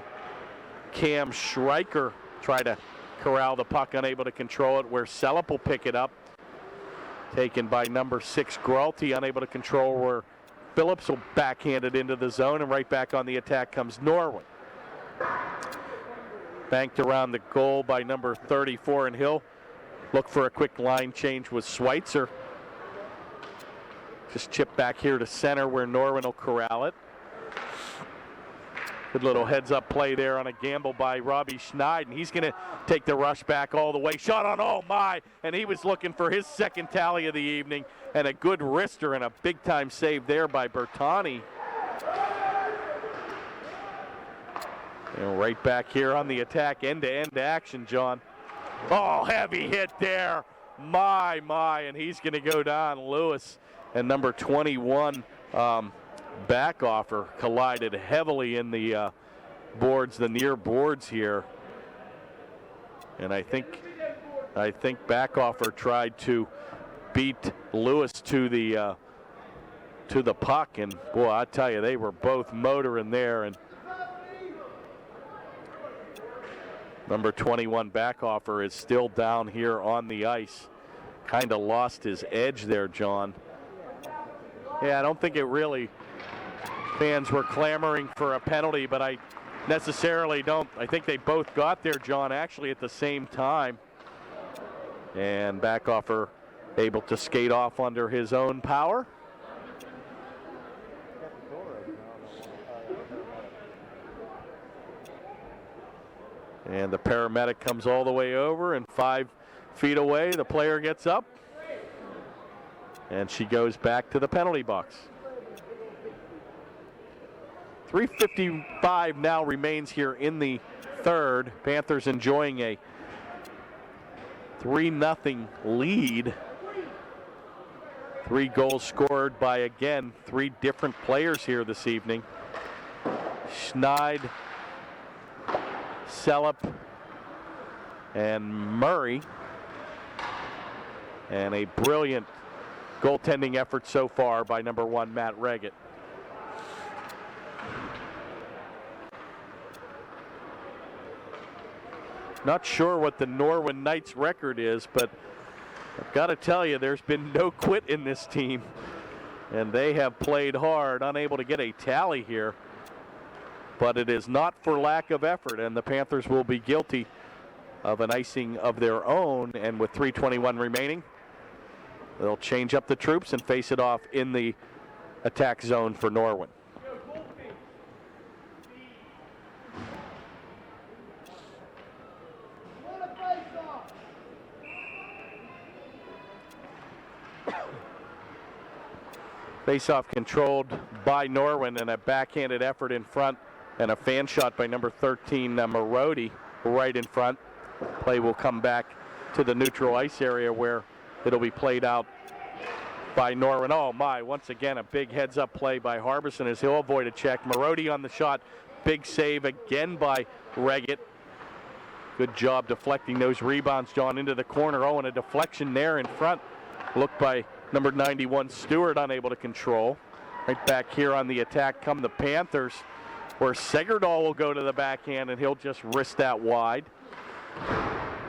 Cam Schreiker, tried to corral the puck, unable to control it, where Selip will pick it up. Taken by number 6, Gralty, unable to control, where Phillips will backhand it into the zone, and right back on the attack comes Norwin. Banked around the goal by number 34, and he'll look for a quick line change with Schweitzer. Just chip back here to center where Norwin will corral it. Good little heads-up play there on a gamble by Robbie Schneid, and he's going to take the rush back all the way. Shot on, oh my, and he was looking for his second tally of the evening, and a good wrister and a big-time save there by Bertani. And right back here on the attack, end-to-end action, John. Oh, heavy hit there. My, and he's going to go down. Lewis and number 21, Backoffer, collided heavily in the boards, the near boards here. And I think Backoffer tried to beat Lewis to the puck, and boy, I tell you, they were both motoring there. And number 21, Backoffer, is still down here on the ice. kind of lost his edge there, John. Yeah, I don't think it really, fans were clamoring for a penalty, but I necessarily don't. I think they both got there, John, actually at the same time. And Backoffer able to skate off under his own power. And the paramedic comes all the way over, and 5 feet away, the player gets up. And she goes back to the penalty box. 3:55 now remains here in the third. Panthers enjoying a 3-0 lead. 3 goals scored by, again, 3 different players here this evening. Schneid, Sellup, and Murray. And a brilliant goaltending effort so far by number 1, Matt Reggett. Not sure what the Norwin Knights record is, but I've got to tell you, there's been no quit in this team. And they have played hard, unable to get a tally here. But it is not for lack of effort, and the Panthers will be guilty of an icing of their own. And with 3:21 remaining, they'll change up the troops and face it off in the attack zone for Norwin. Face-off controlled by Norwin, and a backhanded effort in front, and a fan shot by number 13, Marodi, right in front. Play will come back to the neutral ice area where it'll be played out by Norwin. Oh my, once again a big heads-up play by Harbison as he'll avoid a check. Marodi on the shot, big save again by Reggett. Good job deflecting those rebounds, John, into the corner. Oh, and a deflection there in front. Looked by number 91, Stewart, unable to control. Right back here on the attack come the Panthers, where Segerdahl will go to the backhand, and he'll just wrist that wide.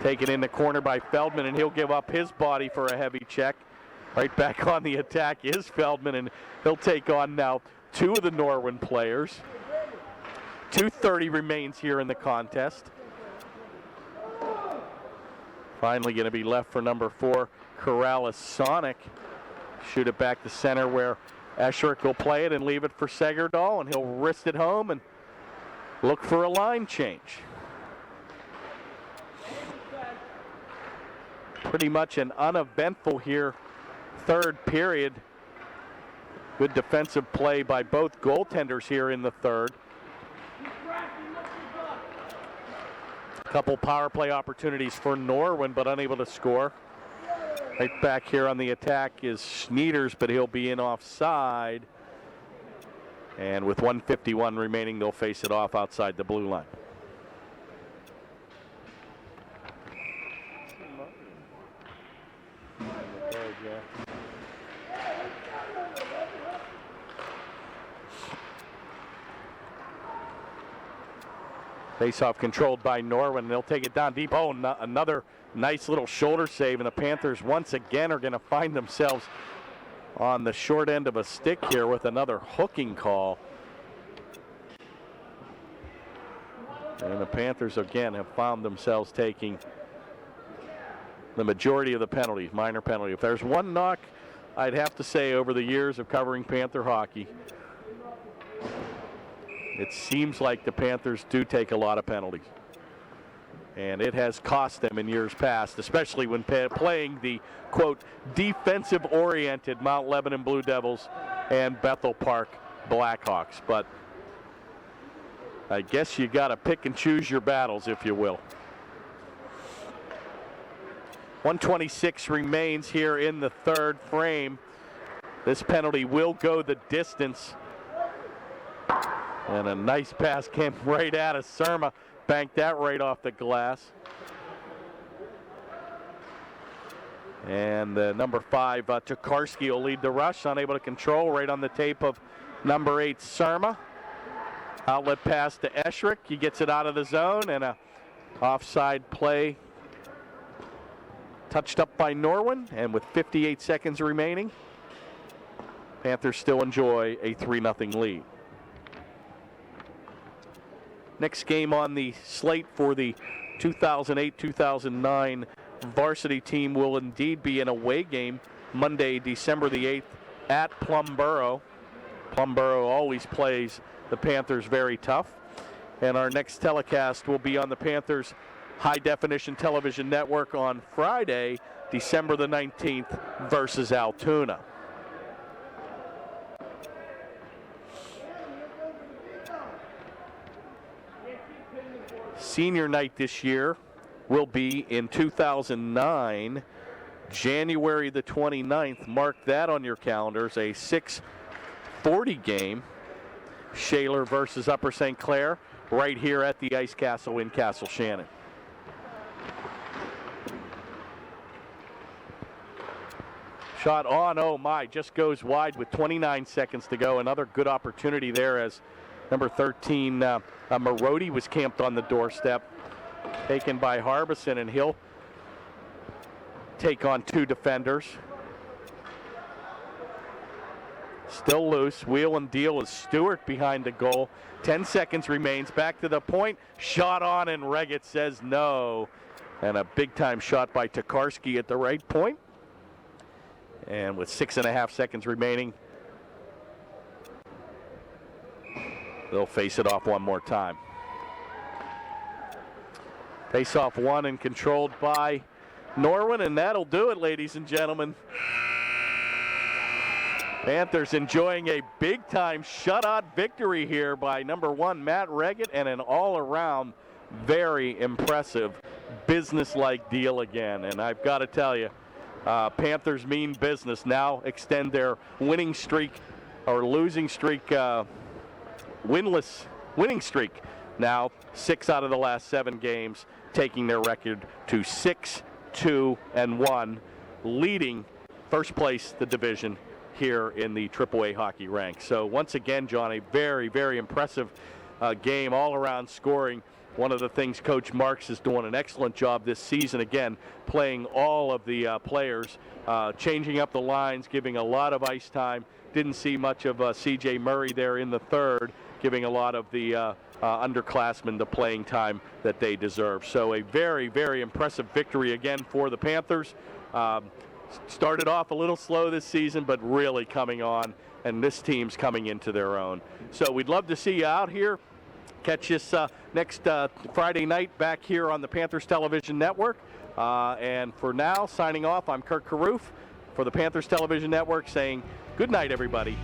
Taken in the corner by Feldman, and he'll give up his body for a heavy check. Right back on the attack is Feldman, and he'll take on now 2 of the Norwin players. 2:30 remains here in the contest. Finally going to be left for number 4, Corrales Sonic. Shoot it back to center where Esherick will play it and leave it for Segerdahl, and he'll wrist it home and look for a line change. Pretty much an uneventful here third period. Good defensive play by both goaltenders here in the third. A couple power play opportunities for Norwin, but unable to score. Right back here on the attack is Schneiders, but he'll be in offside. And with 1:51 remaining, they'll face it off outside the blue line. Face-off controlled by Norwin. They'll take it down deep. Oh, another nice little shoulder save, and the Panthers once again are going to find themselves on the short end of a stick here with another hooking call. And the Panthers again have found themselves taking the majority of the penalties, minor penalty. If there's one knock I'd have to say over the years of covering Panther hockey, it seems like the Panthers do take a lot of penalties. And it has cost them in years past, especially when playing the, quote, defensive-oriented Mount Lebanon Blue Devils and Bethel Park Blackhawks. But I guess you got to pick and choose your battles, if you will. 1:26 remains here in the third frame. This penalty will go the distance. And a nice pass came right out of Surma. Banked that right off the glass. And number 5, Tokarski will lead the rush. Unable to control, right on the tape of number 8, Surma. Outlet pass to Esherick. He gets it out of the zone, and a offside play touched up by Norwin, and with 58 seconds remaining, Panthers still enjoy a 3-0 lead. Next game on the slate for the 2008-2009 varsity team will indeed be an away game Monday, December the 8th at Plumboro. Plumboro always plays the Panthers very tough. And our next telecast will be on the Panthers high-definition television network on Friday, December the 19th versus Altoona. Senior night this year will be in 2009, January the 29th. Mark that on your calendars, a 6:40 game. Shaler versus Upper St. Clair, right here at the Ice Castle in Castle Shannon. Shot on, oh my, just goes wide with 29 seconds to go. Another good opportunity there as number 13, Marodi, was camped on the doorstep. Taken by Harbison, and he'll take on two defenders. Still loose. Wheel and deal is Stewart behind the goal. 10 seconds remains. Back to the point. Shot on, and Reggett says no. And a big-time shot by Tokarski at the right point. And with 6.5 seconds remaining, they'll face it off one more time. Face off one and controlled by Norwin, and that'll do it, ladies and gentlemen. Panthers enjoying a big-time shutout victory here by number 1, Matt Reggett, and an all-around very impressive business-like deal again. And I've got to tell you, Panthers mean business. Now extend their winning streak, or losing streak, winning streak. Now 6 out of the last 7 games, taking their record to 6-2-1, leading first place the division here in the AAA hockey ranks. So once again, John, a very, very impressive game, all around scoring. One of the things Coach Marks is doing an excellent job this season, again, playing all of the players, changing up the lines, giving a lot of ice time. Didn't see much of C.J. Murray there in the third, giving a lot of the underclassmen the playing time that they deserve. So a very, very impressive victory again for the Panthers. Started off a little slow this season, but really coming on, and this team's coming into their own. So we'd love to see you out here. Catch us next Friday night back here on the Panthers Television Network. And for now, signing off, I'm Kirk Carruth for the Panthers Television Network, saying good night, everybody.